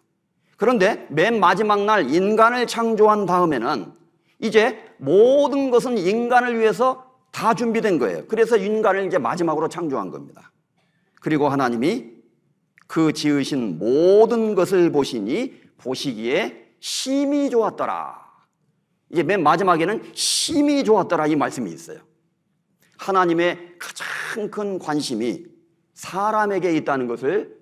그런데 맨 마지막 날 인간을 창조한 다음에는 이제 모든 것은 인간을 위해서 다 준비된 거예요. 그래서 인간을 이제 마지막으로 창조한 겁니다. 그리고 하나님이 그 지으신 모든 것을 보시니 보시기에 심히 좋았더라. 이제 맨 마지막에는 심히 좋았더라 이 말씀이 있어요. 하나님의 가장 큰 관심이 사람에게 있다는 것을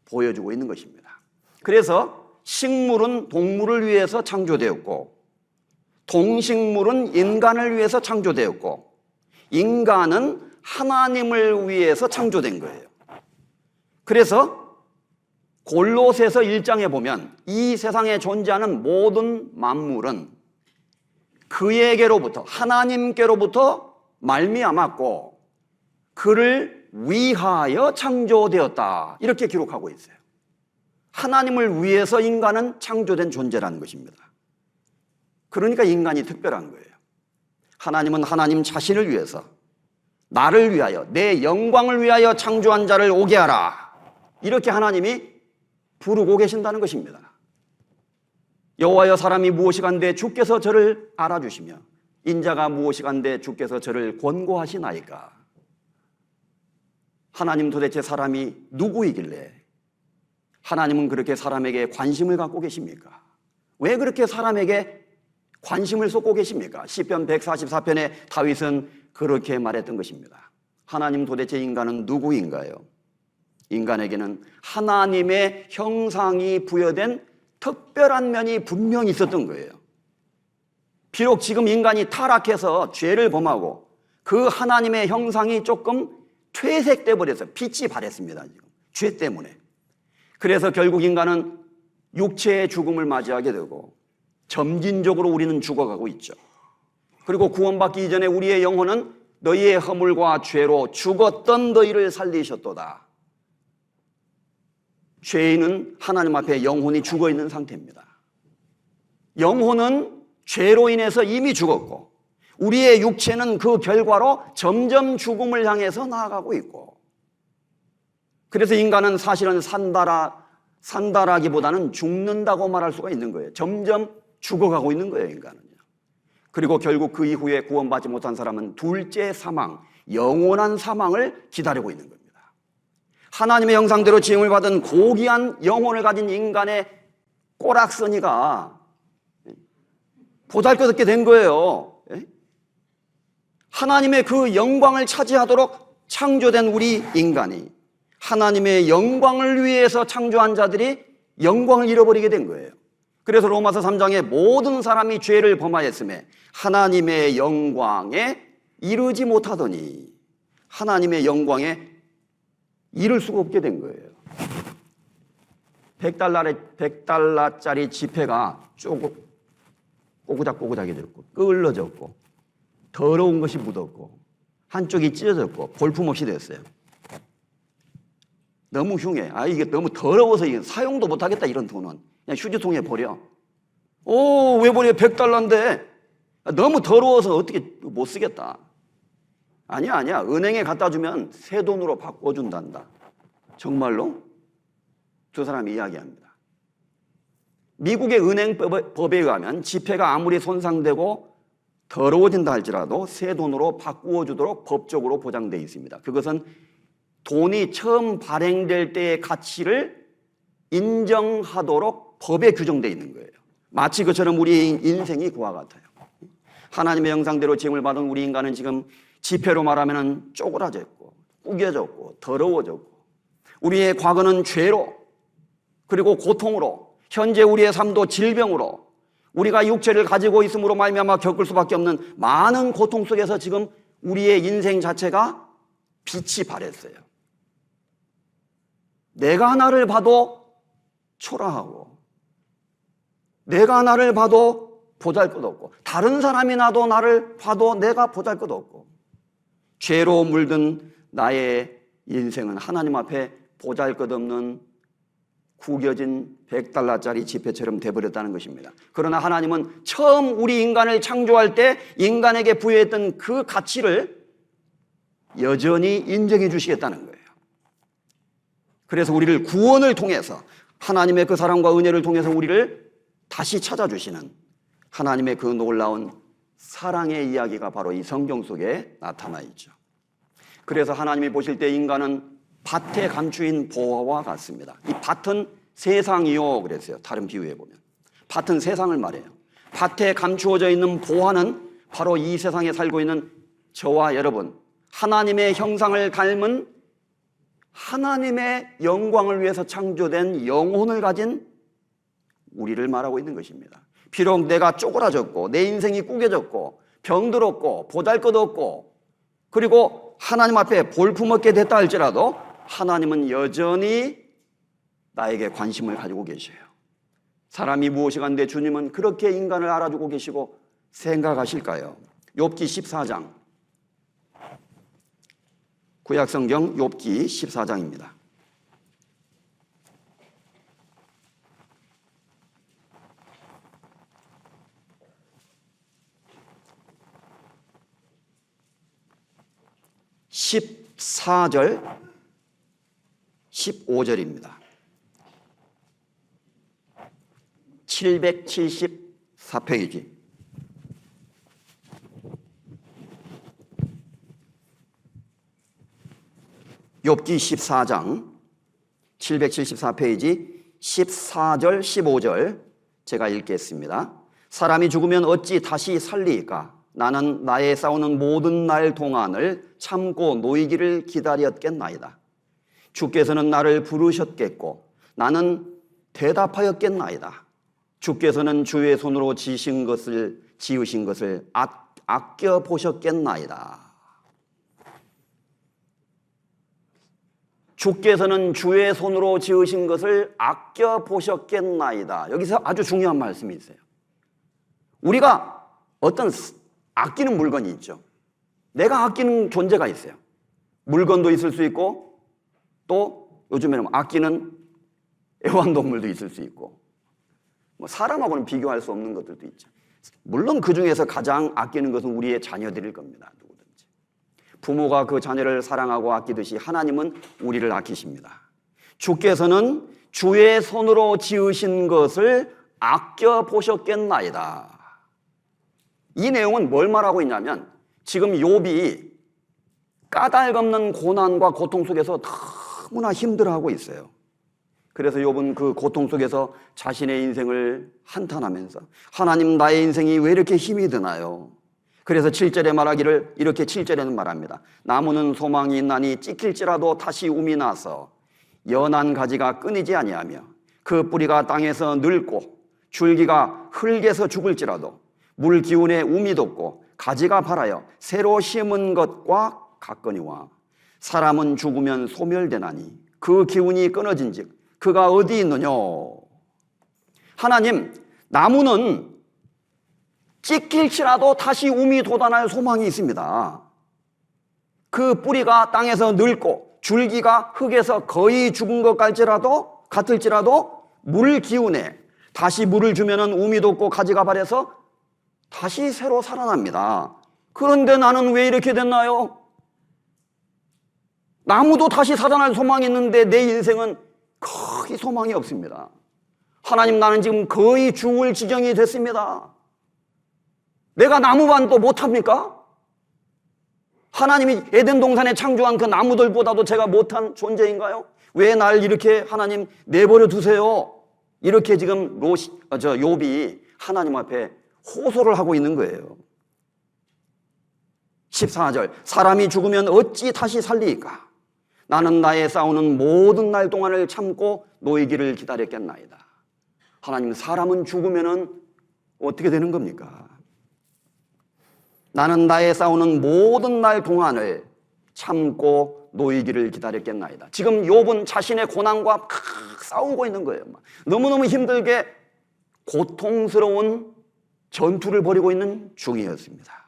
보여주고 있는 것입니다. 그래서 식물은 동물을 위해서 창조되었고, 동식물은 인간을 위해서 창조되었고, 인간은 하나님을 위해서 창조된 거예요. 그래서 골로새서 1장에 보면 이 세상에 존재하는 모든 만물은 그에게로부터, 하나님께로부터 말미암았고 그를 위하여 창조되었다, 이렇게 기록하고 있어요. 하나님을 위해서 인간은 창조된 존재라는 것입니다. 그러니까 인간이 특별한 거예요. 하나님은 하나님 자신을 위해서, 나를 위하여, 내 영광을 위하여 창조한 자를 오게 하라, 이렇게 하나님이 부르고 계신다는 것입니다. 여호와여 사람이 무엇이간데 주께서 저를 알아주시며 인자가 무엇이간데 주께서 저를 권고하시나이까. 하나님, 도대체 사람이 누구이길래 하나님은 그렇게 사람에게 관심을 갖고 계십니까? 왜 그렇게 사람에게 관심을 쏟고 계십니까? 시편 144편에 다윗은 그렇게 말했던 것입니다. 하나님, 도대체 인간은 누구인가요? 인간에게는 하나님의 형상이 부여된 특별한 면이 분명히 있었던 거예요. 비록 지금 인간이 타락해서 죄를 범하고 그 하나님의 형상이 조금 퇴색돼 버려서 빛이 바랬습니다. 지금 죄 때문에. 그래서 결국 인간은 육체의 죽음을 맞이하게 되고 점진적으로 우리는 죽어가고 있죠. 그리고 구원받기 이전에 우리의 영혼은 너희의 허물과 죄로 죽었던 너희를 살리셨도다. 죄인은 하나님 앞에 영혼이 죽어있는 상태입니다. 영혼은 죄로 인해서 이미 죽었고 우리의 육체는 그 결과로 점점 죽음을 향해서 나아가고 있고, 그래서 인간은 사실은 산다라기보다는 죽는다고 말할 수가 있는 거예요. 점점 죽어가고 있는 거예요, 인간은요. 그리고 결국 그 이후에 구원받지 못한 사람은 둘째 사망, 영원한 사망을 기다리고 있는 겁니다. 하나님의 형상대로 지음을 받은 고귀한 영혼을 가진 인간의 꼬락서니가 보잘것없게 된 거예요. 하나님의 그 영광을 차지하도록 창조된 우리 인간이 하나님의 영광을 위해서 창조한 자들이 영광을 잃어버리게 된 거예요. 그래서 로마서 3장에 모든 사람이 죄를 범하였음에 하나님의 영광에 이르지 못하더니, 하나님의 영광에 이룰 수가 없게 된 거예요. 100달러짜리 지폐가 조금 꼬구작꼬구작이 됐고 끌러졌고 더러운 것이 묻었고 한쪽이 찢어졌고 볼품없이 됐어요. 너무 흉해. 이게 너무 더러워서 이게 사용도 못하겠다, 이런 돈은 그냥 휴지통에 버려. 왜 버려? 100달러인데 너무 더러워서 어떻게 못 쓰겠다. 아니야. 은행에 갖다 주면 새 돈으로 바꿔준단다. 정말로? 두 사람이 이야기합니다. 미국의 은행법에 의하면 지폐가 아무리 손상되고 더러워진다 할지라도 새 돈으로 바꾸어 주도록 법적으로 보장되어 있습니다. 그것은 돈이 처음 발행될 때의 가치를 인정하도록 법에 규정되어 있는 거예요. 마치 그처럼 우리 인생이 그와 같아요. 하나님의 형상대로 지음을 받은 우리 인간은 지금 지폐로 말하면 쪼그라졌고 구겨졌고 더러워졌고 우리의 과거는 죄로 그리고 고통으로 현재 우리의 삶도 질병으로 우리가 육체를 가지고 있음으로 말미암아 겪을 수밖에 없는 많은 고통 속에서 지금 우리의 인생 자체가 빛이 바랬어요. 내가 나를 봐도 초라하고 내가 나를 봐도 보잘것없고 다른 사람이 나도 나를 봐도 내가 보잘것없고 죄로 물든 나의 인생은 하나님 앞에 보잘것없는 구겨진 $100짜리 지폐처럼 돼버렸다는 것입니다. 그러나 하나님은 처음 우리 인간을 창조할 때 인간에게 부여했던 그 가치를 여전히 인정해 주시겠다는 거예요. 그래서 우리를 구원을 통해서 하나님의 그 사랑과 은혜를 통해서 우리를 다시 찾아주시는 하나님의 그 놀라운 사랑의 이야기가 바로 이 성경 속에 나타나 있죠. 그래서 하나님이 보실 때 인간은 밭에 감추인 보화와 같습니다. 이 밭은 세상이요 그랬어요. 다른 비유에 보면 밭은 세상을 말해요. 밭에 감추어져 있는 보화는 바로 이 세상에 살고 있는 저와 여러분, 하나님의 형상을 닮은 하나님의 영광을 위해서 창조된 영혼을 가진 우리를 말하고 있는 것입니다. 비록 내가 쪼그라졌고 내 인생이 꾸겨졌고 병들었고 보잘것없고 그리고 하나님 앞에 볼품없게 됐다 할지라도 하나님은 여전히 나에게 관심을 가지고 계셔요. 사람이 무엇이 간데 주님은 그렇게 인간을 알아주고 계시고 생각하실까요? 욥기 14장, 구약성경 욥기 14장입니다. (14절) 15절입니다. 774페이지. 욥기 14장 774페이지 14절 15절 제가 읽겠습니다. 사람이 죽으면 어찌 다시 살리까? 나는 나의 싸우는 모든 날 동안을 참고 노이기를 기다렸겠나이다. 주께서는 나를 부르셨겠고 나는 대답하였겠나이다. 주께서는 주의 손으로 지으신 것을 아껴 보셨겠나이다. 주께서는 주의 손으로 지으신 것을 아껴 보셨겠나이다. 여기서 아주 중요한 말씀이 있어요. 우리가 어떤 아끼는 물건이 있죠. 내가 아끼는 존재가 있어요. 물건도 있을 수 있고 또 요즘에는 아끼는 애완동물도 있을 수 있고 사람하고는 비교할 수 없는 것들도 있죠. 물론 그 중에서 가장 아끼는 것은 우리의 자녀들일 겁니다. 누구든지. 부모가 그 자녀를 사랑하고 아끼듯이 하나님은 우리를 아끼십니다. 주께서는 주의 손으로 지으신 것을 아껴 보셨겠나이다. 이 내용은 뭘 말하고 있냐면 지금 욥이 까닭없는 고난과 고통 속에서 너무나 힘들어하고 있어요. 그래서 욥은 그 고통 속에서 자신의 인생을 한탄하면서 하나님 나의 인생이 왜 이렇게 힘이 드나요? 그래서 7절에 말하기를 이렇게 7절에는 말합니다. 나무는 소망이 있나니 찢길지라도 다시 움이 나서 연한 가지가 끊이지 아니하며 그 뿌리가 땅에서 늙고 줄기가 흙에서 죽을지라도 물 기운에 움이 돋고 가지가 발하여 새로 심은 것과 같거니와 사람은 죽으면 소멸되나니 그 기운이 끊어진즉 그가 어디 있느냐? 하나님, 나무는 찢길지라도 다시 움이 돋아날 소망이 있습니다. 그 뿌리가 땅에서 늙고 줄기가 흙에서 거의 죽은 것 같을지라도 물 기운에 다시 물을 주면은 움이 돋고 가지가 발해서 다시 새로 살아납니다. 그런데 나는 왜 이렇게 됐나요? 나무도 다시 살아날 소망이 있는데 내 인생은 거의 소망이 없습니다. 하나님, 나는 지금 거의 죽을 지경이 됐습니다. 내가 나무만도 못합니까? 하나님이 에덴 동산에 창조한 그 나무들보다도 제가 못한 존재인가요? 왜 날 이렇게 하나님 내버려 두세요? 이렇게 지금 욥이 하나님 앞에 호소를 하고 있는 거예요. 14절, 사람이 죽으면 어찌 다시 살리이까? 나는 나의 싸우는 모든 날 동안을 참고 노이기를 기다렸겠나이다. 하나님, 사람은 죽으면 어떻게 되는 겁니까? 나는 나의 싸우는 모든 날 동안을 참고 노이기를 기다렸겠나이다. 지금 욥은 자신의 고난과 막 싸우고 있는 거예요. 너무너무 힘들게 고통스러운 전투를 벌이고 있는 중이었습니다.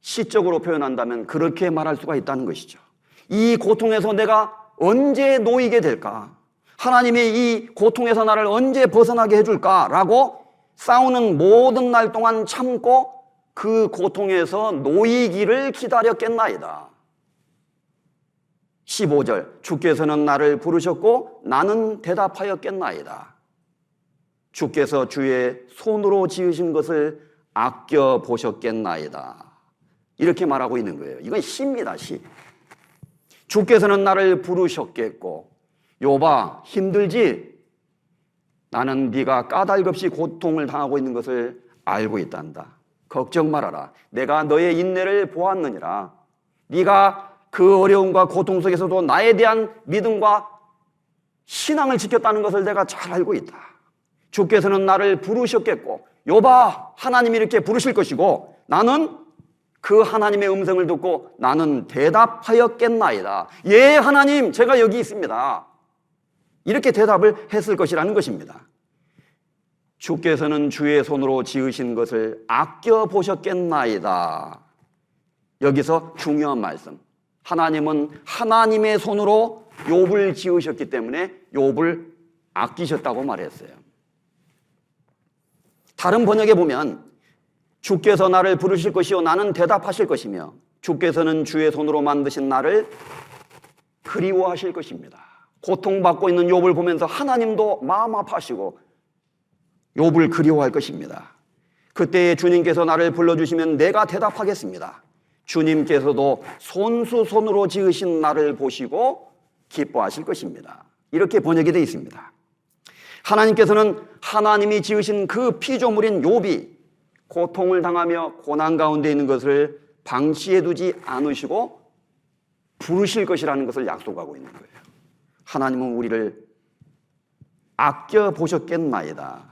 시적으로 표현한다면 그렇게 말할 수가 있다는 것이죠. 이 고통에서 내가 언제 놓이게 될까? 하나님의 이 고통에서 나를 언제 벗어나게 해줄까라고 싸우는 모든 날 동안 참고 그 고통에서 놓이기를 기다렸겠나이다. 15절, 주께서는 나를 부르셨고 나는 대답하였겠나이다. 주께서 주의 손으로 지으신 것을 아껴보셨겠나이다. 이렇게 말하고 있는 거예요. 이건 시입니다, 시. 주께서는 나를 부르셨겠고, 욥아, 힘들지? 나는 네가 까닭없이 고통을 당하고 있는 것을 알고 있단다. 걱정 말아라. 내가 너의 인내를 보았느니라. 네가 그 어려움과 고통 속에서도 나에 대한 믿음과 신앙을 지켰다는 것을 내가 잘 알고 있다. 주께서는 나를 부르셨겠고, 욥아, 하나님이 이렇게 부르실 것이고, 나는 그 하나님의 음성을 듣고 나는 대답하였겠나이다. 예, 하나님, 제가 여기 있습니다. 이렇게 대답을 했을 것이라는 것입니다. 주께서는 주의 손으로 지으신 것을 아껴보셨겠나이다. 여기서 중요한 말씀. 하나님은 하나님의 손으로 욥을 지으셨기 때문에 욥을 아끼셨다고 말했어요. 다른 번역에 보면 주께서 나를 부르실 것이요 나는 대답하실 것이며 주께서는 주의 손으로 만드신 나를 그리워하실 것입니다. 고통받고 있는 욥을 보면서 하나님도 마음 아파하시고 욥을 그리워할 것입니다. 그때에 주님께서 나를 불러주시면 내가 대답하겠습니다. 주님께서도 손수손으로 지으신 나를 보시고 기뻐하실 것입니다. 이렇게 번역이 되어 있습니다. 하나님께서는 하나님이 지으신 그 피조물인 욥이 고통을 당하며 고난 가운데 있는 것을 방치해 두지 않으시고 부르실 것이라는 것을 약속하고 있는 거예요. 하나님은 우리를 아껴보셨겠나이다.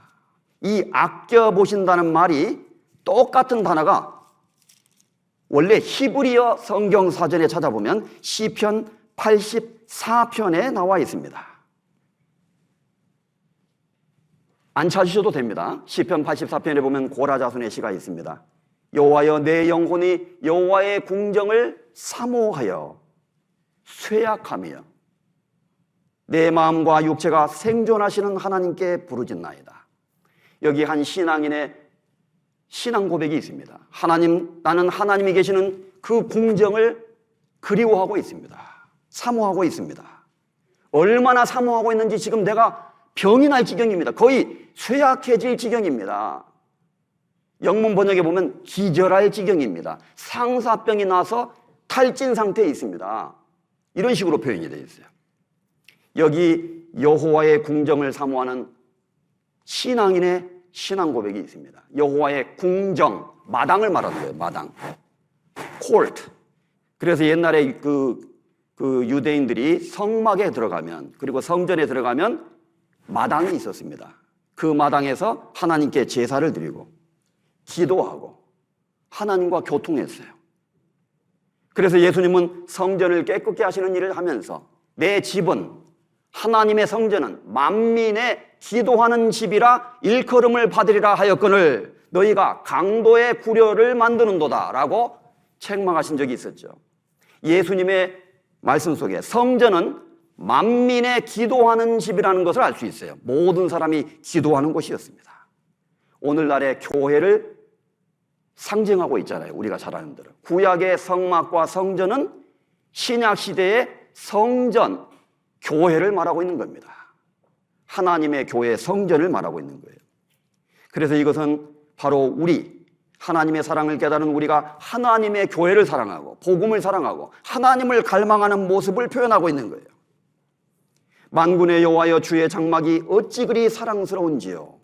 이 아껴보신다는 말이 똑같은 단어가 원래 히브리어 성경 사전에 찾아보면 시편 84편에 나와 있습니다. 안 찾으셔도 됩니다. 시편 84편에 보면 고라자손의 시가 있습니다. 여호와여, 내 영혼이 여호와의 궁정을 사모하여 쇠약하며 내 마음과 육체가 생존하시는 하나님께 부르짖나이다. 여기 한 신앙인의 신앙 고백이 있습니다. 하나님, 나는 하나님이 계시는 그 궁정을 그리워하고 있습니다. 사모하고 있습니다. 얼마나 사모하고 있는지 지금 내가 병이 날 지경입니다. 거의 쇠약해질 지경입니다. 영문 번역에 보면 기절할 지경입니다. 상사병이 나서 탈진 상태에 있습니다. 이런 식으로 표현이 되어 있어요. 여기 여호와의 궁정을 사모하는 신앙인의 신앙 고백이 있습니다. 여호와의 궁정, 마당을 말하는 거예요. 마당, 코르트. 그래서 옛날에 그 유대인들이 성막에 들어가면, 그리고 성전에 들어가면 마당이 있었습니다. 그 마당에서 하나님께 제사를 드리고 기도하고 하나님과 교통했어요. 그래서 예수님은 성전을 깨끗게 하시는 일을 하면서 내 집은, 하나님의 성전은 만민의 기도하는 집이라 일컬음을 받으리라 하였거늘 너희가 강도의 구려를 만드는도다 라고 책망하신 적이 있었죠. 예수님의 말씀 속에 성전은 만민의 기도하는 집이라는 것을 알 수 있어요. 모든 사람이 기도하는 곳이었습니다. 오늘날의 교회를 상징하고 있잖아요. 우리가 잘 아는 대로 구약의 성막과 성전은 신약 시대의 성전, 교회를 말하고 있는 겁니다. 하나님의 교회, 성전을 말하고 있는 거예요. 그래서 이것은 바로 우리, 하나님의 사랑을 깨달은 우리가 하나님의 교회를 사랑하고 복음을 사랑하고 하나님을 갈망하는 모습을 표현하고 있는 거예요. 만군의 여호와여, 주의 장막이 어찌 그리 사랑스러운지요.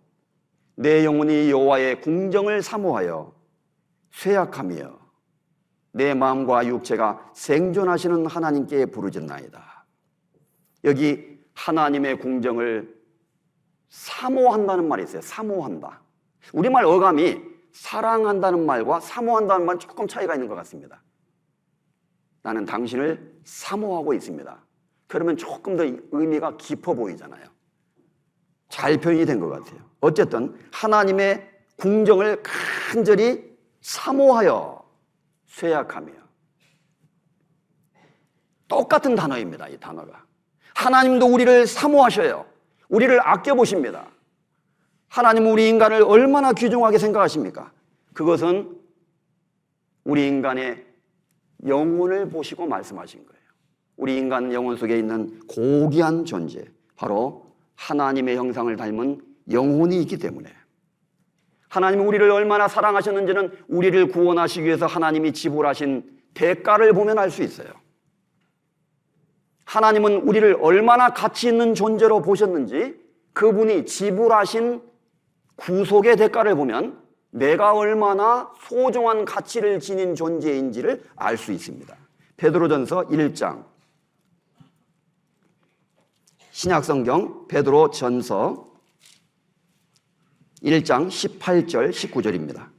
내 영혼이 여호와의 궁정을 사모하여 쇠약하며 내 마음과 육체가 생존하시는 하나님께 부르짖나이다. 여기 하나님의 궁정을 사모한다는 말이 있어요. 사모한다. 우리말 어감이 사랑한다는 말과 사모한다는 말은 조금 차이가 있는 것 같습니다. 나는 당신을 사모하고 있습니다. 그러면 조금 더 의미가 깊어 보이잖아요. 잘 표현이 된 것 같아요. 어쨌든 하나님의 궁정을 간절히 사모하여 쇠약하며, 똑같은 단어입니다. 이 단어가. 하나님도 우리를 사모하셔요. 우리를 아껴보십니다. 하나님은 우리 인간을 얼마나 귀중하게 생각하십니까? 그것은 우리 인간의 영혼을 보시고 말씀하신 거예요. 우리 인간 영혼 속에 있는 고귀한 존재, 바로 하나님의 형상을 닮은 영혼이 있기 때문에, 하나님은 우리를 얼마나 사랑하셨는지는 우리를 구원하시기 위해서 하나님이 지불하신 대가를 보면 알 수 있어요. 하나님은 우리를 얼마나 가치 있는 존재로 보셨는지 그분이 지불하신 구속의 대가를 보면 내가 얼마나 소중한 가치를 지닌 존재인지를 알 수 있습니다. 베드로전서 1장, 신약성경 베드로전서 1장 18절 19절입니다.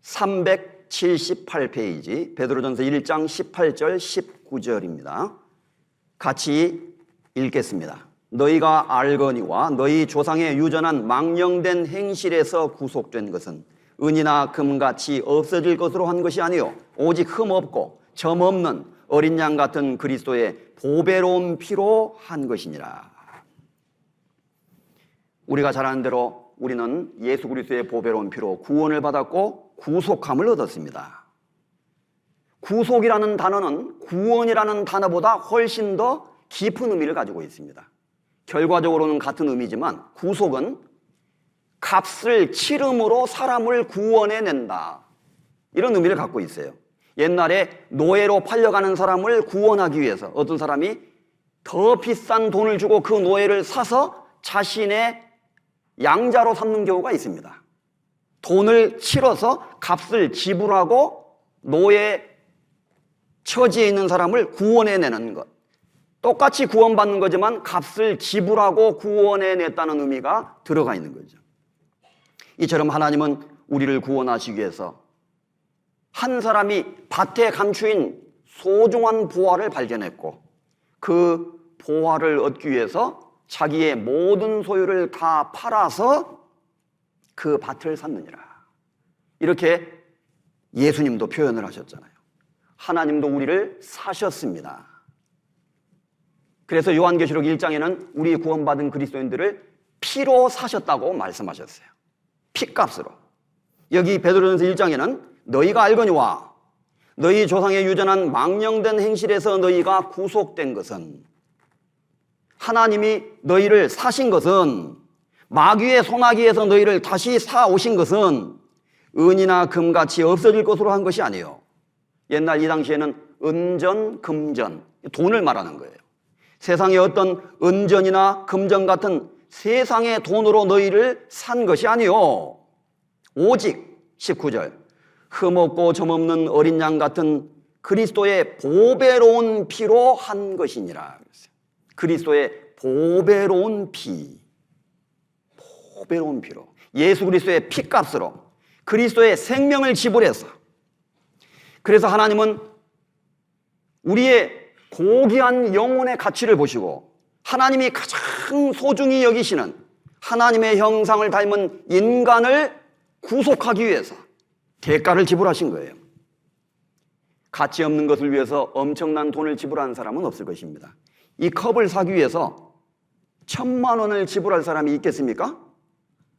(378페이지) 베드로전서 1장 18절 19절입니다. 같이 읽겠습니다. 너희가 알거니와 너희 조상의 유전한 망령된 행실에서 구속된 것은 은이나 금같이 없어질 것으로 한 것이 아니요 오직 흠없고 점없는 어린 양 같은 그리스도의 보배로운 피로 한 것이니라. 우리가 잘 아는 대로 우리는 예수 그리스도의 보배로운 피로 구원을 받았고 구속함을 얻었습니다. 구속이라는 단어는 구원이라는 단어보다 훨씬 더 깊은 의미를 가지고 있습니다. 결과적으로는 같은 의미지만 구속은 값을 치름으로 사람을 구원해낸다, 이런 의미를 갖고 있어요. 옛날에 노예로 팔려가는 사람을 구원하기 위해서 어떤 사람이 더 비싼 돈을 주고 그 노예를 사서 자신의 양자로 삼는 경우가 있습니다. 돈을 치러서 값을 지불하고 노예 처지에 있는 사람을 구원해내는 것, 똑같이 구원받는 거지만 값을 지불하고 구원해냈다는 의미가 들어가 있는 거죠. 이처럼 하나님은 우리를 구원하시기 위해서 한 사람이 밭에 감추인 소중한 보화를 발견했고 그 보화를 얻기 위해서 자기의 모든 소유를 다 팔아서 그 밭을 샀느니라. 이렇게 예수님도 표현을 하셨잖아요. 하나님도 우리를 사셨습니다. 그래서 요한계시록 1장에는 우리 구원받은 그리스도인들을 피로 사셨다고 말씀하셨어요. 피값으로. 여기 베드로전서 1장에는 너희가 알거니와 너희 조상의 유전한 망령된 행실에서 너희가 구속된 것은, 하나님이 너희를 사신 것은, 마귀의 손아귀에서 너희를 다시 사오신 것은 은이나 금같이 없어질 것으로 한 것이 아니에요. 옛날 이 당시에는 은전, 금전, 돈을 말하는 거예요. 세상의 어떤 은전이나 금전 같은 세상의 돈으로 너희를 산 것이 아니요 오직 19절 흠없고 점없는 어린 양 같은 그리스도의 보배로운 피로 한 것이니라. 그리스도의 보배로운 피, 보배로운 피로, 예수 그리스도의 피값으로 그리스도의 생명을 지불해서, 그래서 하나님은 우리의 고귀한 영혼의 가치를 보시고 하나님이 가장 소중히 여기시는 하나님의 형상을 닮은 인간을 구속하기 위해서 대가를 지불하신 거예요. 가치 없는 것을 위해서 엄청난 돈을 지불하는 사람은 없을 것입니다. 이 컵을 사기 위해서 1,000만 원을 지불할 사람이 있겠습니까?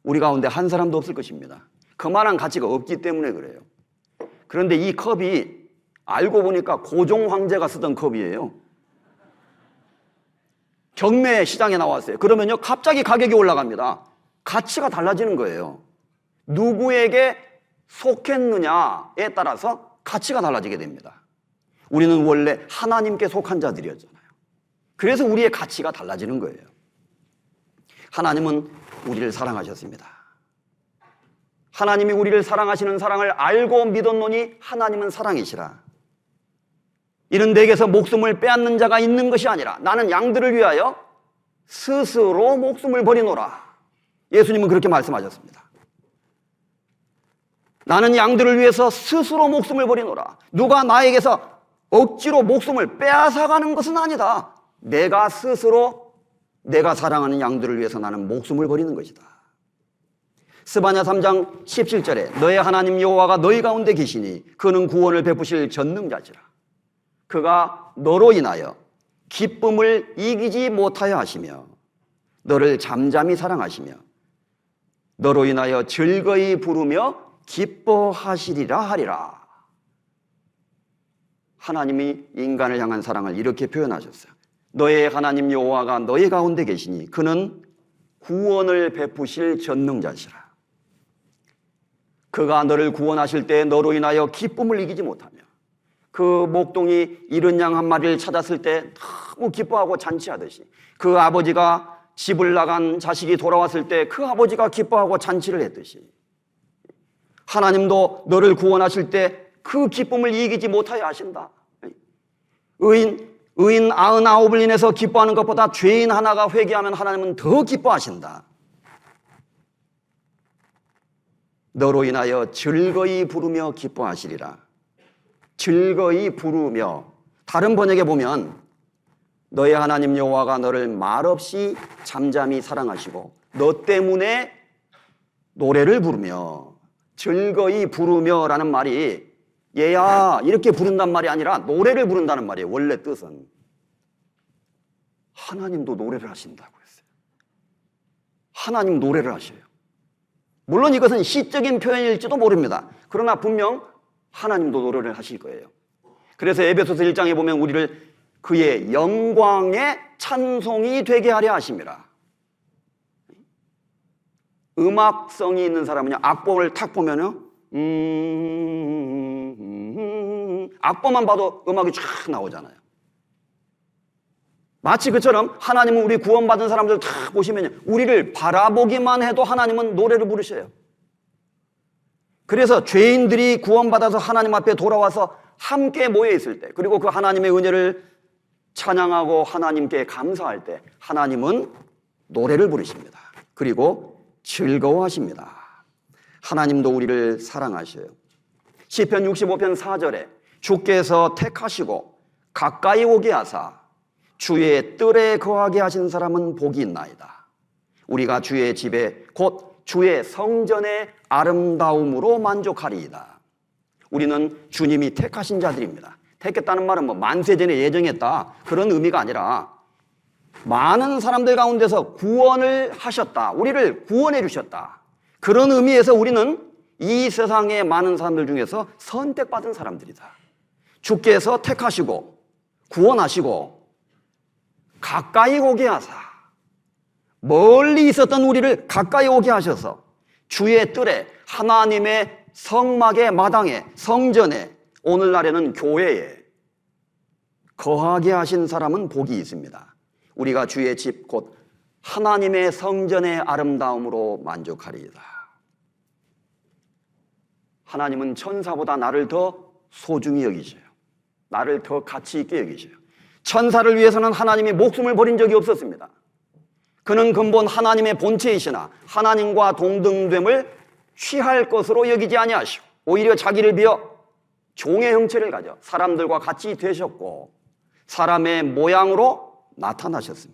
우리 가운데 한 사람도 없을 것입니다. 그만한 가치가 없기 때문에 그래요. 그런데 이 컵이 알고 보니까 고종 황제가 쓰던 컵이에요. 경매 시장에 나왔어요. 그러면요, 갑자기 가격이 올라갑니다. 가치가 달라지는 거예요. 누구에게 속했느냐에 따라서 가치가 달라지게 됩니다. 우리는 원래 하나님께 속한 자들이었잖아요. 그래서 우리의 가치가 달라지는 거예요. 하나님은 우리를 사랑하셨습니다. 하나님이 우리를 사랑하시는 사랑을 알고 믿었노니 하나님은 사랑이시라. 이는 내게서 목숨을 빼앗는 자가 있는 것이 아니라 나는 양들을 위하여 스스로 목숨을 버리노라. 예수님은 그렇게 말씀하셨습니다. 나는 양들을 위해서 스스로 목숨을 버리노라. 누가 나에게서 억지로 목숨을 빼앗아가는 것은 아니다. 내가 스스로 내가 사랑하는 양들을 위해서 나는 목숨을 버리는 것이다. 스바냐 3장 17절에 너의 하나님 여호와가 너희 가운데 계시니 그는 구원을 베푸실 전능자시라. 그가 너로 인하여 기쁨을 이기지 못하여 하시며 너를 잠잠히 사랑하시며 너로 인하여 즐거이 부르며 기뻐하시리라 하리라. 하나님이 인간을 향한 사랑을 이렇게 표현하셨어요. 너의 하나님 여호와가 너희 가운데 계시니 그는 구원을 베푸실 전능자시라. 그가 너를 구원하실 때 너로 인하여 기쁨을 이기지 못하며 그 목동이 잃은 양 한 마리를 찾았을 때 너무 기뻐하고 잔치하듯이 그 아버지가 집을 나간 자식이 돌아왔을 때 그 아버지가 기뻐하고 잔치를 했듯이 하나님도 너를 구원하실 때 그 기쁨을 이기지 못하여 하신다. 의인 99을 인해서 기뻐하는 것보다 죄인 하나가 회개하면 하나님은 더 기뻐하신다. 너로 인하여 즐거이 부르며 기뻐하시리라. 즐거이 부르며, 다른 번역에 보면 너의 하나님 여호와가 너를 말없이 잠잠히 사랑하시고 너 때문에 노래를 부르며, 즐거이 부르며라는 말이 얘야 이렇게 부른단 말이 아니라 노래를 부른다는 말이에요. 원래 뜻은 하나님도 노래를 하신다고 했어요. 하나님 노래를 하셔요. 물론 이것은 시적인 표현일지도 모릅니다. 그러나 분명 하나님도 노래를 하실 거예요. 그래서 에베소서 1장에 보면 우리를 그의 영광의 찬송이 되게 하려 하심이라. 음악성이 있는 사람은요, 악보를 탁 보면요, 악보만 봐도 음악이 쫙 나오잖아요. 마치 그처럼 하나님은 우리 구원받은 사람들 다 보시면 우리를 바라보기만 해도 하나님은 노래를 부르셔요. 그래서 죄인들이 구원받아서 하나님 앞에 돌아와서 함께 모여 있을 때, 그리고 그 하나님의 은혜를 찬양하고 하나님께 감사할 때 하나님은 노래를 부르십니다. 그리고 즐거워하십니다. 하나님도 우리를 사랑하셔요. 시편 65편 4절에 주께서 택하시고 가까이 오게 하사 주의 뜰에 거하게 하신 사람은 복이 있나이다. 우리가 주의 집에 곧 주의 성전의 아름다움으로 만족하리이다. 우리는 주님이 택하신 자들입니다. 택했다는 말은 만세전에 예정했다 그런 의미가 아니라 많은 사람들 가운데서 구원을 하셨다. 우리를 구원해 주셨다. 그런 의미에서 우리는 이 세상의 많은 사람들 중에서 선택받은 사람들이다. 주께서 택하시고 구원하시고 가까이 오게 하사, 멀리 있었던 우리를 가까이 오게 하셔서 주의 뜰에, 하나님의 성막의 마당에, 성전에, 오늘날에는 교회에 거하게 하신 사람은 복이 있습니다. 우리가 주의 집 곧 하나님의 성전의 아름다움으로 만족하리이다. 하나님은 천사보다 나를 더 소중히 여기셔요. 나를 더 가치 있게 여기셔요. 천사를 위해서는 하나님이 목숨을 버린 적이 없었습니다. 그는 근본 하나님의 본체이시나 하나님과 동등됨을 취할 것으로 여기지 아니하시고 오히려 자기를 비어 종의 형체를 가져 사람들과 같이 되셨고 사람의 모양으로 나타나셨으며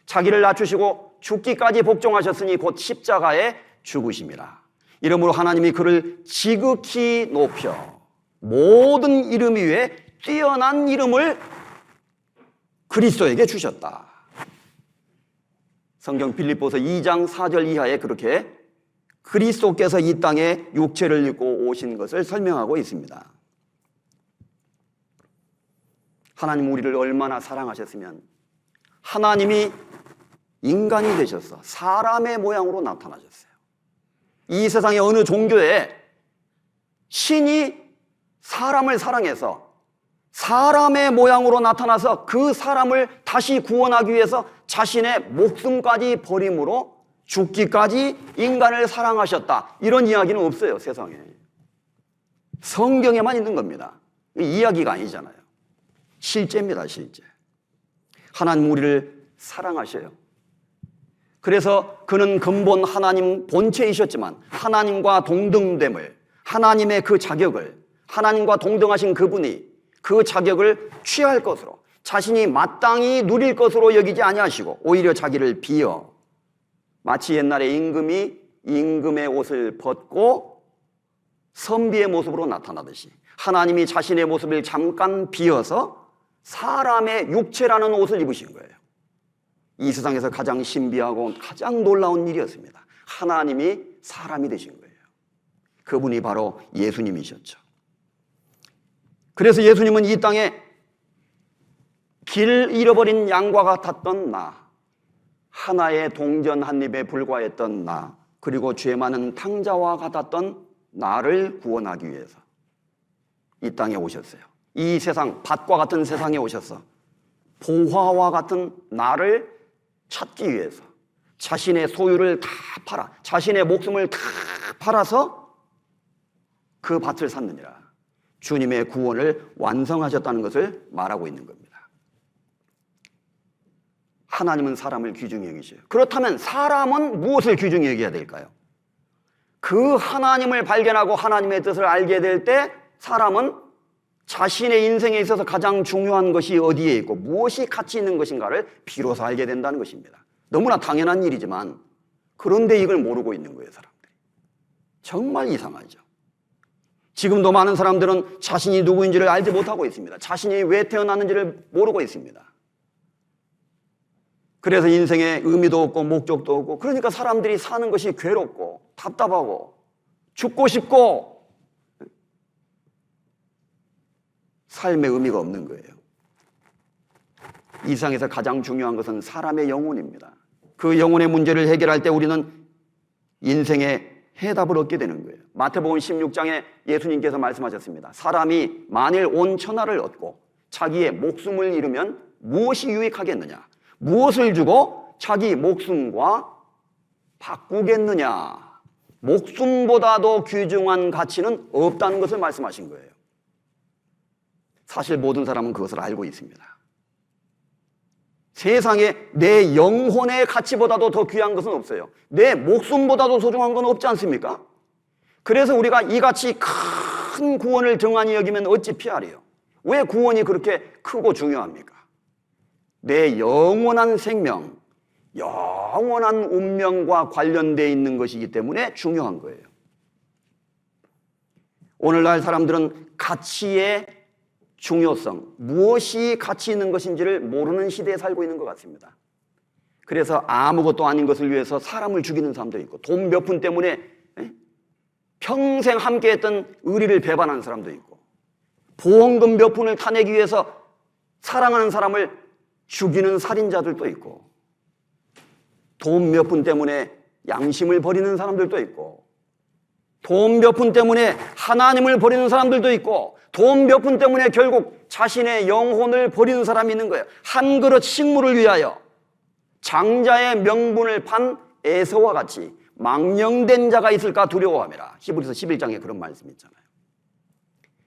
자기를 낮추시고 죽기까지 복종하셨으니 곧 십자가에 죽으심이라. 이러므로 하나님이 그를 지극히 높여 모든 이름 위에 뛰어난 이름을 그리스도에게 주셨다. 성경 빌립보서 2장 4절 이하에 그렇게 그리스도께서 이 땅에 육체를 입고 오신 것을 설명하고 있습니다. 하나님 우리를 얼마나 사랑하셨으면 하나님이 인간이 되셔서 사람의 모양으로 나타나셨어요. 이 세상의 어느 종교에 신이 사람을 사랑해서 사람의 모양으로 나타나서 그 사람을 다시 구원하기 위해서 자신의 목숨까지 버림으로 죽기까지 인간을 사랑하셨다. 이런 이야기는 없어요, 세상에. 성경에만 있는 겁니다. 이야기가 아니잖아요. 실제입니다, 실제. 하나님 우리를 사랑하셔요. 그래서 그는 근본 하나님 본체이셨지만 하나님과 동등됨을, 하나님의 그 자격을, 하나님과 동등하신 그분이 그 자격을 취할 것으로, 자신이 마땅히 누릴 것으로 여기지 아니하시고 오히려 자기를 비어 마치 옛날에 임금이 임금의 옷을 벗고 선비의 모습으로 나타나듯이 하나님이 자신의 모습을 잠깐 비어서 사람의 육체라는 옷을 입으신 거예요. 이 세상에서 가장 신비하고 가장 놀라운 일이었습니다. 하나님이 사람이 되신 거예요. 그분이 바로 예수님이셨죠. 그래서 예수님은 이 땅에 길 잃어버린 양과 같았던 나, 하나의 동전 한 입에 불과했던 나, 그리고 죄 많은 탕자와 같았던 나를 구원하기 위해서 이 땅에 오셨어요. 이 세상, 밭과 같은 세상에 오셔서 보화와 같은 나를 찾기 위해서 자신의 소유를 다 팔아, 자신의 목숨을 다 팔아서 그 밭을 샀느니라. 주님의 구원을 완성하셨다는 것을 말하고 있는 겁니다. 하나님은 사람을 귀중히 여기셔요. 그렇다면 사람은 무엇을 귀중히 여겨야 될까요? 그 하나님을 발견하고 하나님의 뜻을 알게 될 때 사람은 자신의 인생에 있어서 가장 중요한 것이 어디에 있고 무엇이 가치 있는 것인가를 비로소 알게 된다는 것입니다. 너무나 당연한 일이지만 그런데 이걸 모르고 있는 거예요, 사람들이. 정말 이상하죠. 지금도 많은 사람들은 자신이 누구인지를 알지 못하고 있습니다. 자신이 왜 태어났는지를 모르고 있습니다. 그래서 인생에 의미도 없고 목적도 없고, 그러니까 사람들이 사는 것이 괴롭고 답답하고 죽고 싶고 삶의 의미가 없는 거예요. 이 세상에서 가장 중요한 것은 사람의 영혼입니다. 그 영혼의 문제를 해결할 때 우리는 인생의 해답을 얻게 되는 거예요. 마태복음 16장에 예수님께서 말씀하셨습니다. 사람이 만일 온 천하를 얻고 자기의 목숨을 잃으면 무엇이 유익하겠느냐? 무엇을 주고 자기 목숨과 바꾸겠느냐? 목숨보다도 귀중한 가치는 없다는 것을 말씀하신 거예요. 사실 모든 사람은 그것을 알고 있습니다. 세상에 내 영혼의 가치보다도 더 귀한 것은 없어요. 내 목숨보다도 소중한 건 없지 않습니까? 그래서 우리가 이같이 큰 구원을 등한히 여기면 어찌 피하리요? 왜 구원이 그렇게 크고 중요합니까? 내 영원한 생명, 영원한 운명과 관련되어 있는 것이기 때문에 중요한 거예요. 오늘날 사람들은 가치의 중요성, 무엇이 가치 있는 것인지를 모르는 시대에 살고 있는 것 같습니다. 그래서 아무것도 아닌 것을 위해서 사람을 죽이는 사람도 있고, 돈 몇 푼 때문에 평생 함께했던 의리를 배반하는 사람도 있고, 보험금 몇 푼을 타내기 위해서 사랑하는 사람을 죽이는 살인자들도 있고, 돈 몇 푼 때문에 양심을 버리는 사람들도 있고, 돈 몇 푼 때문에 하나님을 버리는 사람들도 있고, 돈 몇 푼 때문에 결국 자신의 영혼을 버리는 사람이 있는 거예요. 한 그릇 식물을 위하여 장자의 명분을 판 에서와 같이 망령된 자가 있을까 두려워함이라. 히브리서 11장에 그런 말씀이 있잖아요.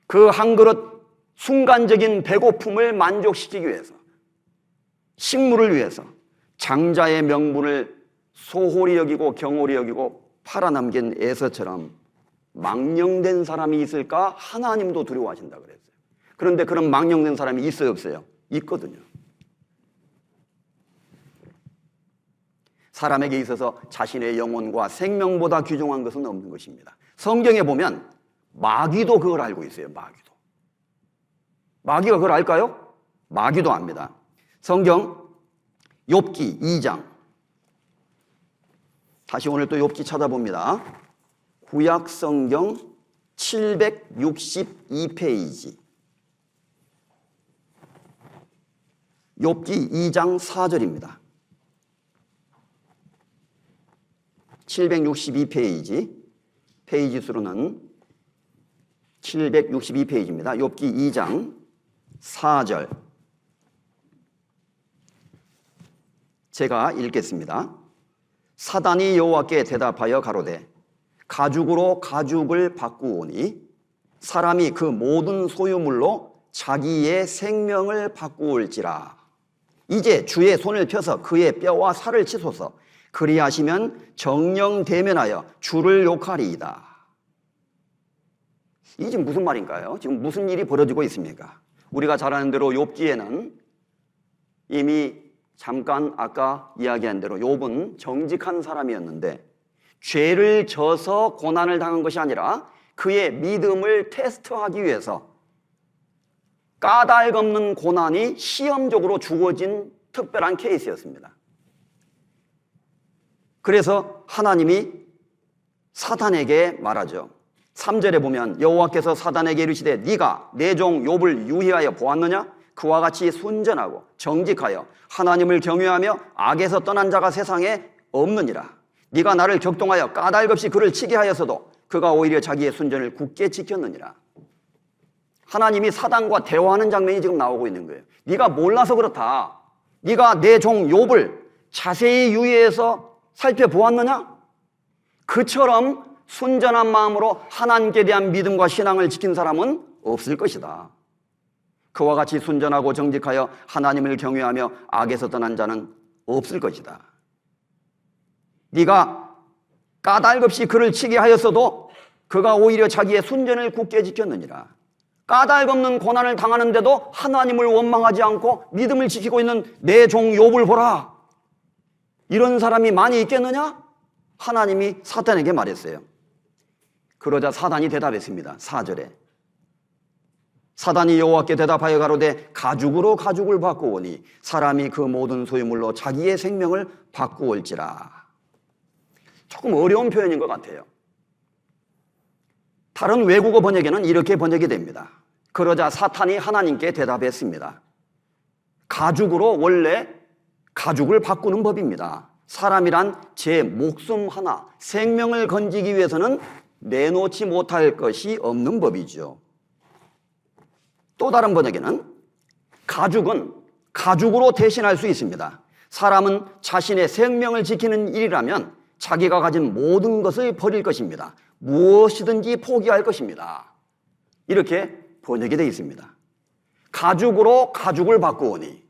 그 한 그릇 순간적인 배고픔을 만족시키기 위해서, 식물을 위해서 장자의 명분을 소홀히 여기고 경홀히 여기고 팔아넘긴 에서처럼 망령된 사람이 있을까? 하나님도 두려워하신다 그랬어요. 그런데 그런 망령된 사람이 있어요, 없어요? 있거든요. 사람에게 있어서 자신의 영혼과 생명보다 귀중한 것은 없는 것입니다. 성경에 보면 마귀도 그걸 알고 있어요. 마귀가 그걸 알까요? 마귀도 압니다. 성경 욥기 2장, 다시 오늘 또 욥기 찾아봅니다. 구약 성경 762페이지, 욥기 2장 4절입니다. 762페이지, 페이지 수로는 762페이지입니다. 욥기 2장 4절 제가 읽겠습니다. 사단이 여호와께 대답하여 가로되 가죽으로 가죽을 바꾸오니 사람이 그 모든 소유물로 자기의 생명을 바꾸올지라. 이제 주의 손을 펴서 그의 뼈와 살을 치소서. 그리하시면 정령 대면하여 주를 욕하리이다. 이게 지금 무슨 말인가요? 지금 무슨 일이 벌어지고 있습니까? 우리가 잘 아는 대로 욥기에는 이미 잠깐 아까 이야기한 대로 욥은 정직한 사람이었는데 죄를 져서 고난을 당한 것이 아니라 그의 믿음을 테스트하기 위해서 까닭없는 고난이 시험적으로 주어진 특별한 케이스였습니다. 그래서 하나님이 사단에게 말하죠. 3절에 보면 여호와께서 사단에게 이르시되 네가 내 종 욥을 유의하여 보았느냐? 그와 같이 순전하고 정직하여 하나님을 경외하며 악에서 떠난 자가 세상에 없느니라. 네가 나를 격동하여 까닭없이 그를 치게 하였어도 그가 오히려 자기의 순전을 굳게 지켰느니라. 하나님이 사단과 대화하는 장면이 지금 나오고 있는 거예요. 네가 몰라서 그렇다. 네가 내 종 욥을 자세히 유의해서 살펴보았느냐? 그처럼 순전한 마음으로 하나님께 대한 믿음과 신앙을 지킨 사람은 없을 것이다. 그와 같이 순전하고 정직하여 하나님을 경외하며 악에서 떠난 자는 없을 것이다. 네가 까닭없이 그를 치게 하였어도 그가 오히려 자기의 순전을 굳게 지켰느니라. 까닭없는 고난을 당하는데도 하나님을 원망하지 않고 믿음을 지키고 있는 내 종 욥을 보라. 이런 사람이 많이 있겠느냐? 하나님이 사탄에게 말했어요. 그러자 사단이 대답했습니다. 4절에 사단이 여호와께 대답하여 가로되 가죽으로 가죽을 바꾸오니 사람이 그 모든 소유물로 자기의 생명을 바꾸올지라. 조금 어려운 표현인 것 같아요. 다른 외국어 번역에는 이렇게 번역이 됩니다. 그러자 사탄이 하나님께 대답했습니다. 가죽으로 원래 가죽을 바꾸는 법입니다. 사람이란 제 목숨 하나, 생명을 건지기 위해서는 내놓지 못할 것이 없는 법이죠. 또 다른 번역에는 가죽은 가죽으로 대신할 수 있습니다. 사람은 자신의 생명을 지키는 일이라면 자기가 가진 모든 것을 버릴 것입니다. 무엇이든지 포기할 것입니다. 이렇게 번역이 되어 있습니다. 가죽으로 가죽을 바꾸오니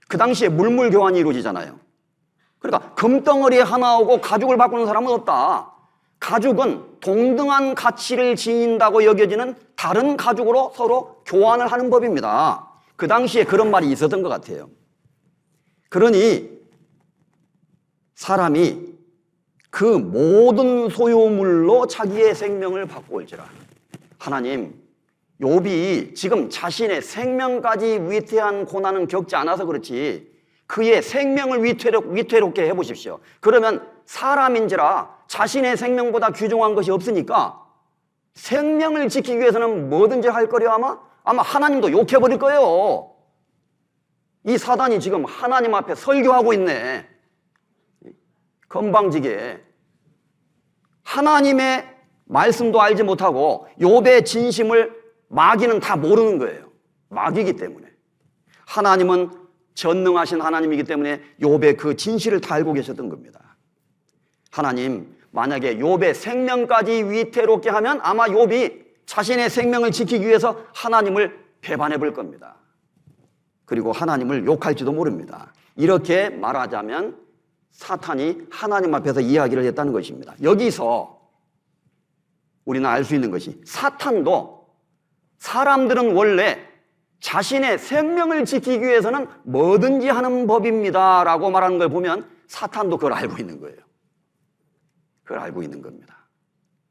그 당시에 물물 교환이 이루어지잖아요. 그러니까 금덩어리 하나 오고 가죽을 바꾸는 사람은 없다. 가죽은 동등한 가치를 지닌다고 여겨지는 다른 가죽으로 서로 교환을 하는 법입니다. 그 당시에 그런 말이 있었던 것 같아요. 그러니 사람이 그 모든 소유물로 자기의 생명을 바꾸올지라. 하나님, 욥이 지금 자신의 생명까지 위태한 고난은 겪지 않아서 그렇지 그의 생명을 위태롭게 해보십시오. 그러면 사람인지라 자신의 생명보다 귀중한 것이 없으니까 생명을 지키기 위해서는 뭐든지 할 거려 아마 하나님도 욕해버릴 거예요. 이 사단이 지금 하나님 앞에 설교하고 있네. 건방지게. 하나님의 말씀도 알지 못하고 욥의 진심을 마귀는 다 모르는 거예요. 마귀이기 때문에. 하나님은 전능하신 하나님이기 때문에 욥의 그 진실을 다 알고 계셨던 겁니다. 하나님, 만약에 욥의 생명까지 위태롭게 하면 아마 욥이 자신의 생명을 지키기 위해서 하나님을 배반해 볼 겁니다. 그리고 하나님을 욕할지도 모릅니다. 이렇게 말하자면 사탄이 하나님 앞에서 이야기를 했다는 것입니다. 여기서 우리는 알 수 있는 것이 사탄도 사람들은 원래 자신의 생명을 지키기 위해서는 뭐든지 하는 법입니다 라고 말하는 걸 보면 사탄도 그걸 알고 있는 거예요. 그걸 알고 있는 겁니다.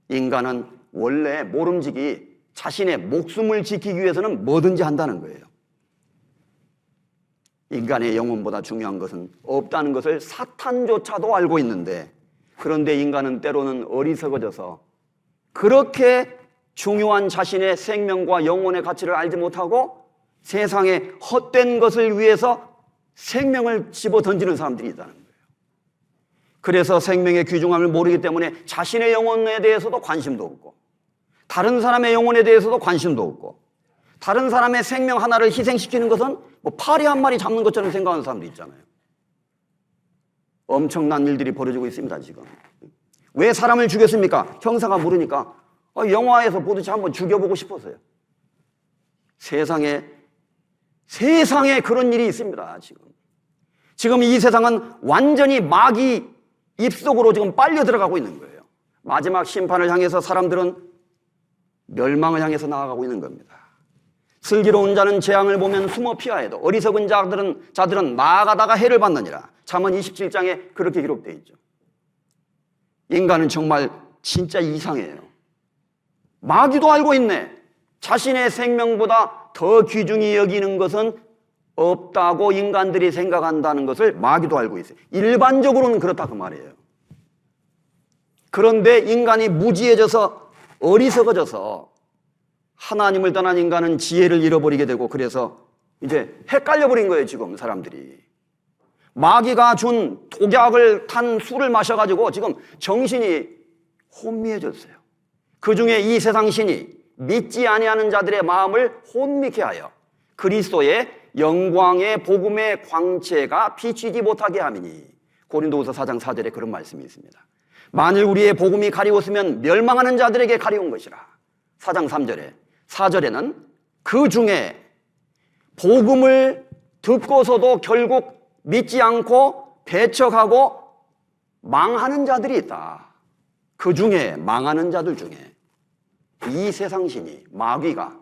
인간은 원래 모름지기 자신의 목숨을 지키기 위해서는 뭐든지 한다는 거예요. 인간의 영혼보다 중요한 것은 없다는 것을 사탄조차도 알고 있는데 그런데 인간은 때로는 어리석어져서 그렇게 중요한 자신의 생명과 영혼의 가치를 알지 못하고 세상에 헛된 것을 위해서 생명을 집어 던지는 사람들이 있다는 거예요. 그래서 생명의 귀중함을 모르기 때문에 자신의 영혼에 대해서도 관심도 없고 다른 사람의 영혼에 대해서도 관심도 없고 다른 사람의 생명 하나를 희생시키는 것은 뭐 파리 한 마리 잡는 것처럼 생각하는 사람도 있잖아요. 엄청난 일들이 벌어지고 있습니다, 지금. 왜 사람을 죽였습니까? 형사가 물으니까 영화에서 보듯이 한번 죽여보고 싶어서요. 세상에 그런 일이 있습니다, 지금. 지금 이 세상은 완전히 마귀 입속으로 지금 빨려 들어가고 있는 거예요. 마지막 심판을 향해서 사람들은 멸망을 향해서 나아가고 있는 겁니다. 슬기로운 자는 재앙을 보면 숨어 피하여도 어리석은 자들은 나아가다가 해를 받느니라. 잠언 27장에 그렇게 기록되어 있죠. 인간은 정말 진짜 이상해요. 마귀도 알고 있네. 자신의 생명보다 더 귀중히 여기는 것은 없다고 인간들이 생각한다는 것을 마귀도 알고 있어요. 일반적으로는 그렇다 그 말이에요. 그런데 인간이 무지해져서 어리석어져서 하나님을 떠난 인간은 지혜를 잃어버리게 되고 그래서 이제 헷갈려 버린 거예요, 지금 사람들이. 마귀가 준 독약을 탄 술을 마셔가지고 지금 정신이 혼미해졌어요. 그 중에 이 세상 신이 믿지 아니하는 자들의 마음을 혼미케 하여 그리스도의 영광의 복음의 광채가 비치지 못하게 함이니. 고린도후서 4장 4절에 그런 말씀이 있습니다. 만일 우리의 복음이 가리웠으면 멸망하는 자들에게 가리운 것이라. 4장 3절에 4절에는 그 중에 복음을 듣고서도 결국 믿지 않고 배척하고 망하는 자들이 있다. 그 중에 망하는 자들 중에 이 세상 신이 마귀가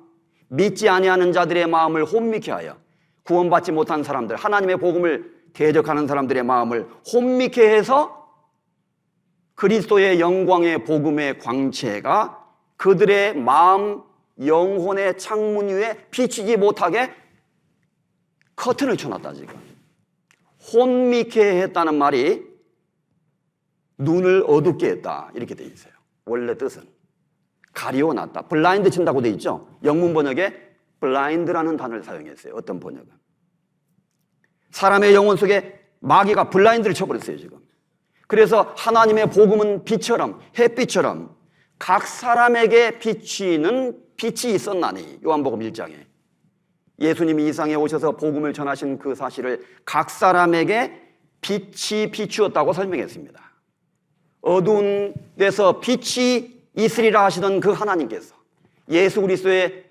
믿지 아니하는 자들의 마음을 혼미케 하여 구원받지 못한 사람들, 하나님의 복음을 대적하는 사람들의 마음을 혼미케 해서 그리스도의 영광의 복음의 광채가 그들의 마음, 영혼의 창문 위에 비치지 못하게 커튼을 쳐놨다, 지금. 혼미케 했다는 말이 눈을 어둡게 했다, 이렇게 돼 있어요. 원래 뜻은 가리워놨다. 블라인드 친다고 돼 있죠. 영문 번역에 블라인드라는 단어를 사용했어요. 어떤 번역은. 사람의 영혼 속에 마귀가 블라인드를 쳐버렸어요, 지금. 그래서 하나님의 복음은 빛처럼, 햇빛처럼 각 사람에게 비치는 빛이 있었나니. 요한복음 1장에 예수님이 이 세상에 오셔서 복음을 전하신 그 사실을 각 사람에게 빛이 비추었다고 설명했습니다. 어두운 데서 빛이 있으리라 하시던 그 하나님께서 예수 그리스도의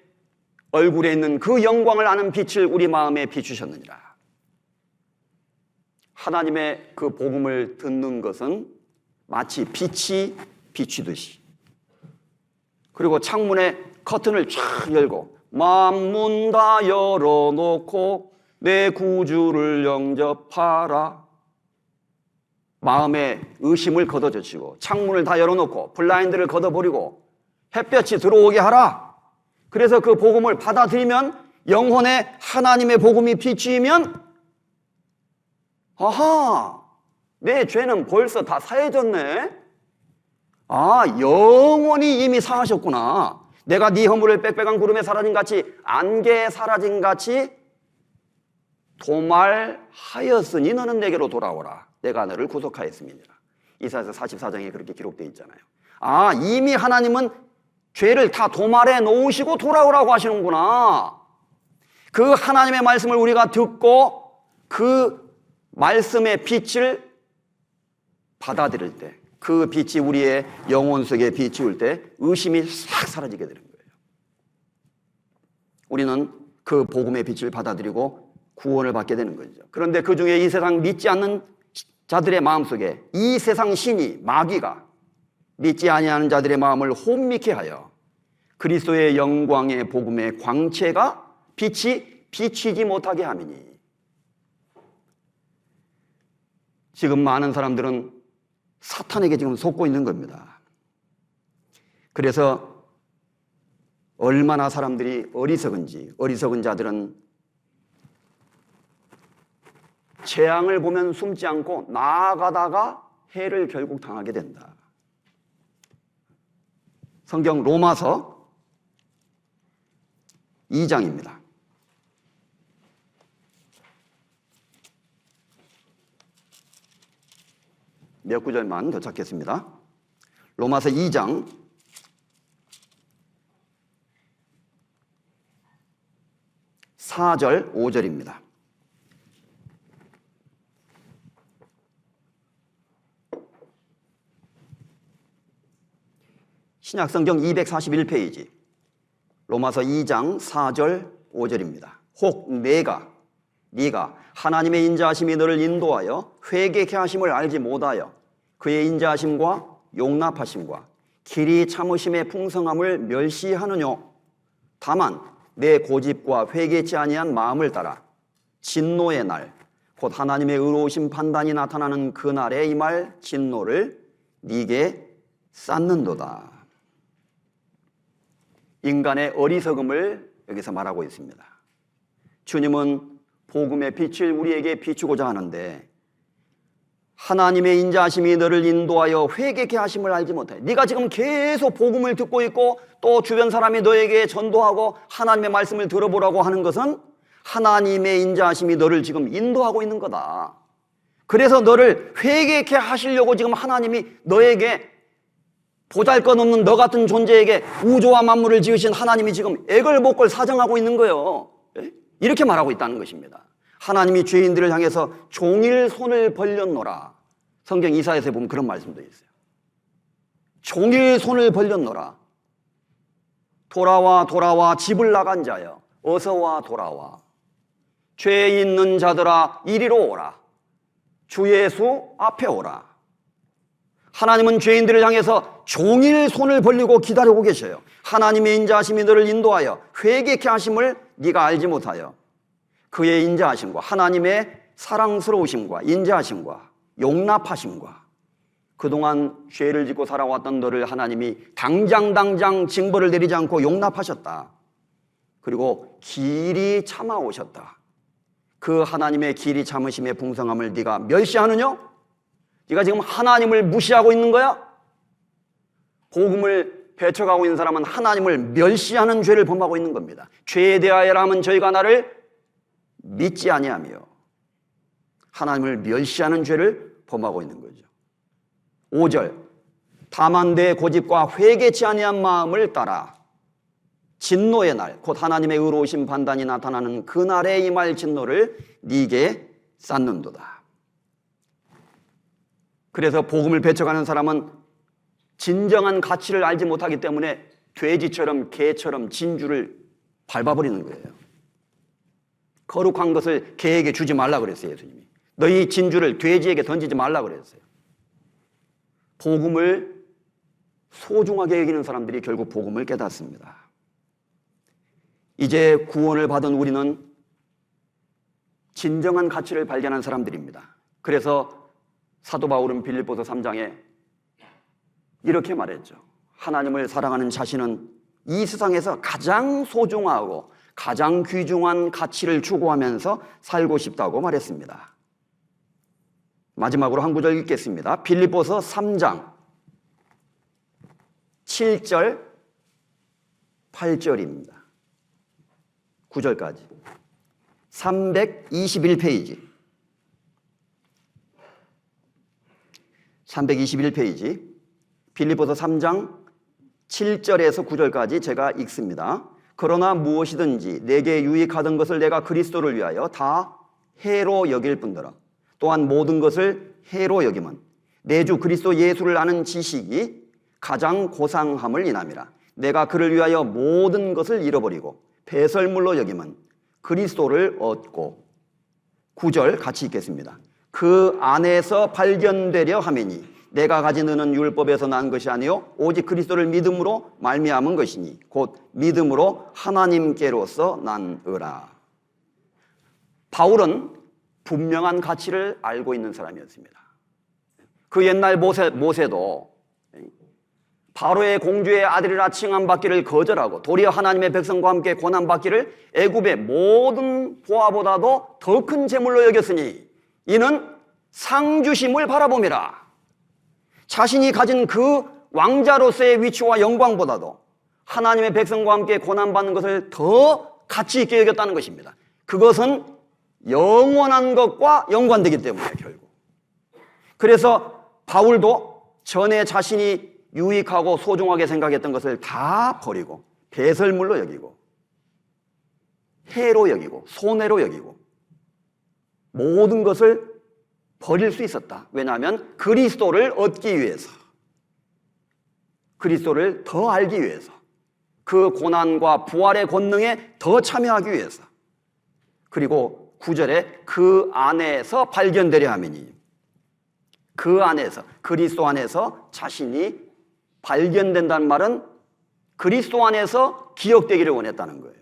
얼굴에 있는 그 영광을 아는 빛을 우리 마음에 비추셨느니라. 하나님의 그 복음을 듣는 것은 마치 빛이 비추듯이, 그리고 창문에 커튼을 쫙 열고 만문 다 열어놓고 내 구주를 영접하라. 마음의 의심을 걷어젖히고 창문을 다 열어놓고 블라인드를 걷어버리고 햇볕이 들어오게 하라. 그래서 그 복음을 받아들이면, 영혼에 하나님의 복음이 비치면, 아하, 내 죄는 벌써 다 사해졌네. 아, 영원히 이미 사하셨구나. 내가 네 허물을 빽빽한 구름에 사라진 같이, 안개에 사라진 같이 도말하였으니 너는 내게로 돌아오라. 내가 너를 구속하였음이니라. 이사야서 44장에 그렇게 기록되어 있잖아요. 아, 이미 하나님은 죄를 다 도말해 놓으시고 돌아오라고 하시는구나. 그 하나님의 말씀을 우리가 듣고 그 말씀의 빛을 받아들일 때, 그 빛이 우리의 영혼 속에 비치울 때 의심이 싹 사라지게 되는 거예요. 우리는 그 복음의 빛을 받아들이고 구원을 받게 되는 거죠. 그런데 그 중에 이 세상 믿지 않는 자들의 마음속에 이 세상 신이, 마귀가 믿지 아니하는 자들의 마음을 혼미케 하여 그리스도의 영광의 복음의 광채가 빛이 비치지 못하게 함이니. 지금 많은 사람들은 사탄에게 지금 속고 있는 겁니다. 그래서 얼마나 사람들이 어리석은지, 어리석은 자들은 재앙을 보면 숨지 않고 나아가다가 해를 결국 당하게 된다. 성경 로마서 2장입니다. 몇 구절만 더 찾겠습니다. 로마서 2장 4절, 5절입니다. 신약성경 241페이지 로마서 2장 4절, 5절입니다. 혹 네가 하나님의 인자하심이 너를 인도하여 회개케 하심을 알지 못하여 그의 인자하심과 용납하심과 길이 참으심의 풍성함을 멸시하느뇨. 다만 내 고집과 회개치 아니한 마음을 따라 진노의 날 곧 하나님의 의로우신 판단이 나타나는 그날에 임할 진노를 네게 쌓는도다. 인간의 어리석음을 여기서 말하고 있습니다. 주님은 복음의 빛을 우리에게 비추고자 하는데 하나님의 인자하심이 너를 인도하여 회개케 하심을 알지 못해. 네가 지금 계속 복음을 듣고 있고 또 주변 사람이 너에게 전도하고 하나님의 말씀을 들어보라고 하는 것은 하나님의 인자하심이 너를 지금 인도하고 있는 거다. 그래서 너를 회개케 하시려고 지금 하나님이 너에게 보잘것없는 너 같은 존재에게 우주와 만물을 지으신 하나님이 지금 애걸복걸 사정하고 있는 거예요. 이렇게 말하고 있다는 것입니다. 하나님이 죄인들을 향해서 종일 손을 벌렸노라. 성경 이사야서에 보면 그런 말씀도 있어요. 종일 손을 벌렸노라. 돌아와 집을 나간 자여 어서 와 돌아와. 죄 있는 자들아 이리로 오라. 주 예수 앞에 오라. 하나님은 죄인들을 향해서 종일 손을 벌리고 기다리고 계셔요. 하나님의 인자하심이 너를 인도하여 회개케 하심을 네가 알지 못하여 그의 인자하심과 하나님의 사랑스러우심과 인자하심과 용납하심과 그동안 죄를 짓고 살아왔던 너를 하나님이 당장 징벌을 내리지 않고 용납하셨다. 그리고 길이 참아오셨다. 그 하나님의 길이 참으심의 풍성함을 네가 멸시하느냐? 네가 지금 하나님을 무시하고 있는 거야? 복음을 배척하고 있는 사람은 하나님을 멸시하는 죄를 범하고 있는 겁니다. 죄에 대하여라면 저희가 나를 믿지 아니하며 하나님을 멸시하는 죄를 범하고 있는 거죠. 5절 다만 내 고집과 회개치 아니한 마음을 따라 진노의 날 곧 하나님의 의로우신 판단이 나타나는 그날에 임할 진노를 네게 쌓는도다. 그래서 복음을 배척하는 사람은 진정한 가치를 알지 못하기 때문에 돼지처럼 개처럼 진주를 밟아버리는 거예요. 거룩한 것을 개에게 주지 말라 그랬어요. 예수님이. 너희 진주를 돼지에게 던지지 말라 그랬어요. 복음을 소중하게 여기는 사람들이 결국 복음을 깨닫습니다. 이제 구원을 받은 우리는 진정한 가치를 발견한 사람들입니다. 그래서 사도 바울은 빌립보서 3장에 이렇게 말했죠. 하나님을 사랑하는 자신은 이 세상에서 가장 소중하고 가장 귀중한 가치를 추구하면서 살고 싶다고 말했습니다. 마지막으로 한 구절 읽겠습니다. 빌립보서 3장 7절 8절입니다. 9절까지 321페이지 321페이지 빌립보서 3장 7절에서 9절까지 제가 읽습니다. 그러나 무엇이든지 내게 유익하던 것을 내가 그리스도를 위하여 다 해로 여길 뿐더러 또한 모든 것을 해로 여김은 내 주 그리스도 예수를 아는 지식이 가장 고상함을 인함이라. 내가 그를 위하여 모든 것을 잃어버리고 배설물로 여김은 그리스도를 얻고 9절 같이 읽겠습니다. 그 안에서 발견되려 함이니 내가 가진 의는 율법에서 난 것이 아니요 오직 그리스도를 믿음으로 말미암은 것이니 곧 믿음으로 하나님께로서 난 의라. 바울은 분명한 가치를 알고 있는 사람이었습니다. 그 옛날 모세도 바로의 공주의 아들이라 칭함받기를 거절하고 도리어 하나님의 백성과 함께 고난받기를 애굽의 모든 보화보다도 더 큰 재물로 여겼으니 이는 상주심을 바라봄이라. 자신이 가진 그 왕자로서의 위치와 영광보다도 하나님의 백성과 함께 고난받는 것을 더 가치 있게 여겼다는 것입니다. 그것은 영원한 것과 연관되기 때문에 결국. 그래서 바울도 전에 자신이 유익하고 소중하게 생각했던 것을 다 버리고 배설물로 여기고 해로 여기고 손해로 여기고 모든 것을 버릴 수 있었다. 왜냐하면 그리스도를 얻기 위해서, 그리스도를 더 알기 위해서, 그 고난과 부활의 권능에 더 참여하기 위해서, 그리고 9절에 그 안에서 발견되려 함이니, 그 안에서, 그리스도 안에서 자신이 발견된다는 말은 그리스도 안에서 기억되기를 원했다는 거예요.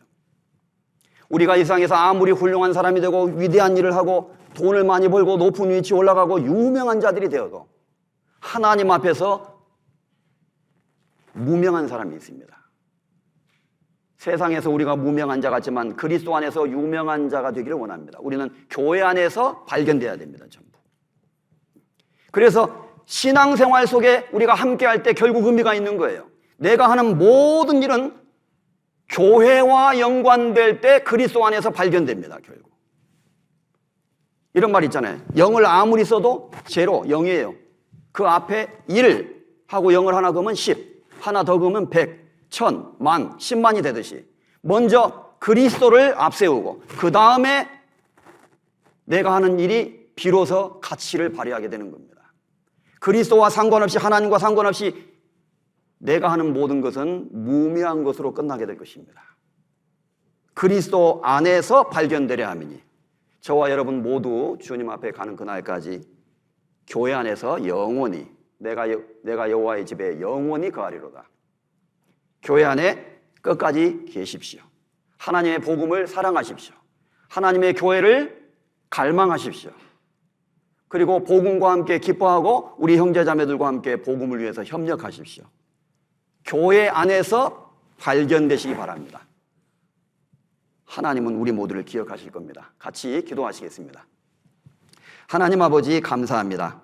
우리가 이 세상에서 아무리 훌륭한 사람이 되고 위대한 일을 하고 돈을 많이 벌고 높은 위치에 올라가고 유명한 자들이 되어도 하나님 앞에서 무명한 사람이 있습니다. 세상에서 우리가 무명한 자 같지만 그리스도 안에서 유명한 자가 되기를 원합니다. 우리는 교회 안에서 발견돼야 됩니다. 전부. 그래서 신앙생활 속에 우리가 함께할 때 결국 의미가 있는 거예요. 내가 하는 모든 일은 교회와 연관될 때 그리스도 안에서 발견됩니다. 결국 이런 말 있잖아요. 0을 아무리 써도 제로, 0이에요. 그 앞에 1 하고 0을 하나 그으면 10, 하나 더 그으면 100, 1000, 만, 10만이 되듯이 먼저 그리스도를 앞세우고 그 다음에 내가 하는 일이 비로소 가치를 발휘하게 되는 겁니다. 그리스도와 상관없이, 하나님과 상관없이 내가 하는 모든 것은 무미한 것으로 끝나게 될 것입니다. 그리스도 안에서 발견되려 함이니 저와 여러분 모두 주님 앞에 가는 그날까지 교회 안에서 영원히 내가 여호와의 집에 영원히 거하리로다. 교회 안에 끝까지 계십시오. 하나님의 복음을 사랑하십시오. 하나님의 교회를 갈망하십시오. 그리고 복음과 함께 기뻐하고 우리 형제자매들과 함께 복음을 위해서 협력하십시오. 교회 안에서 발견되시기 바랍니다. 하나님은 우리 모두를 기억하실 겁니다. 같이 기도하시겠습니다. 하나님 아버지 감사합니다.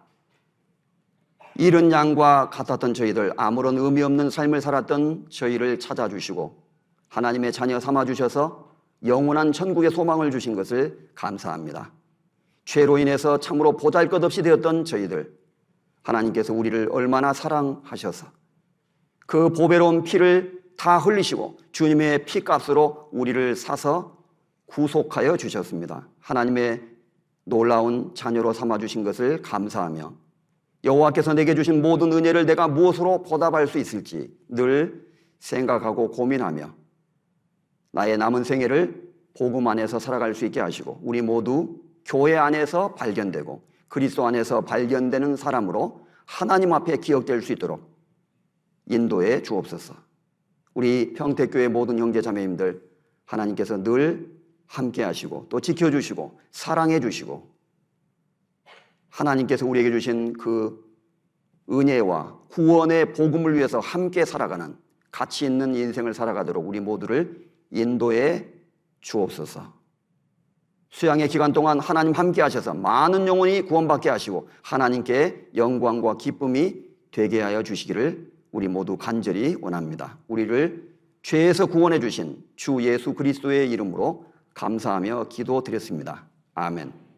잃은 양과 같았던 저희들, 아무런 의미 없는 삶을 살았던 저희를 찾아주시고 하나님의 자녀 삼아주셔서 영원한 천국의 소망을 주신 것을 감사합니다. 죄로 인해서 참으로 보잘것없이 되었던 저희들, 하나님께서 우리를 얼마나 사랑하셔서 그 보배로운 피를 다 흘리시고 주님의 피값으로 우리를 사서 구속하여 주셨습니다. 하나님의 놀라운 자녀로 삼아주신 것을 감사하며 여호와께서 내게 주신 모든 은혜를 내가 무엇으로 보답할 수 있을지 늘 생각하고 고민하며 나의 남은 생애를 복음 안에서 살아갈 수 있게 하시고 우리 모두 교회 안에서 발견되고 그리스도 안에서 발견되는 사람으로 하나님 앞에 기억될 수 있도록 인도해 주옵소서. 우리 평택교회 모든 형제자매님들 하나님께서 늘 함께 하시고 또 지켜주시고 사랑해 주시고 하나님께서 우리에게 주신 그 은혜와 구원의 복음을 위해서 함께 살아가는 가치 있는 인생을 살아가도록 우리 모두를 인도해 주옵소서. 수양의 기간 동안 하나님 함께 하셔서 많은 영혼이 구원받게 하시고 하나님께 영광과 기쁨이 되게 하여 주시기를 우리 모두 간절히 원합니다. 우리를 죄에서 구원해 주신 주 예수 그리스도의 이름으로 감사하며 기도드렸습니다. 아멘.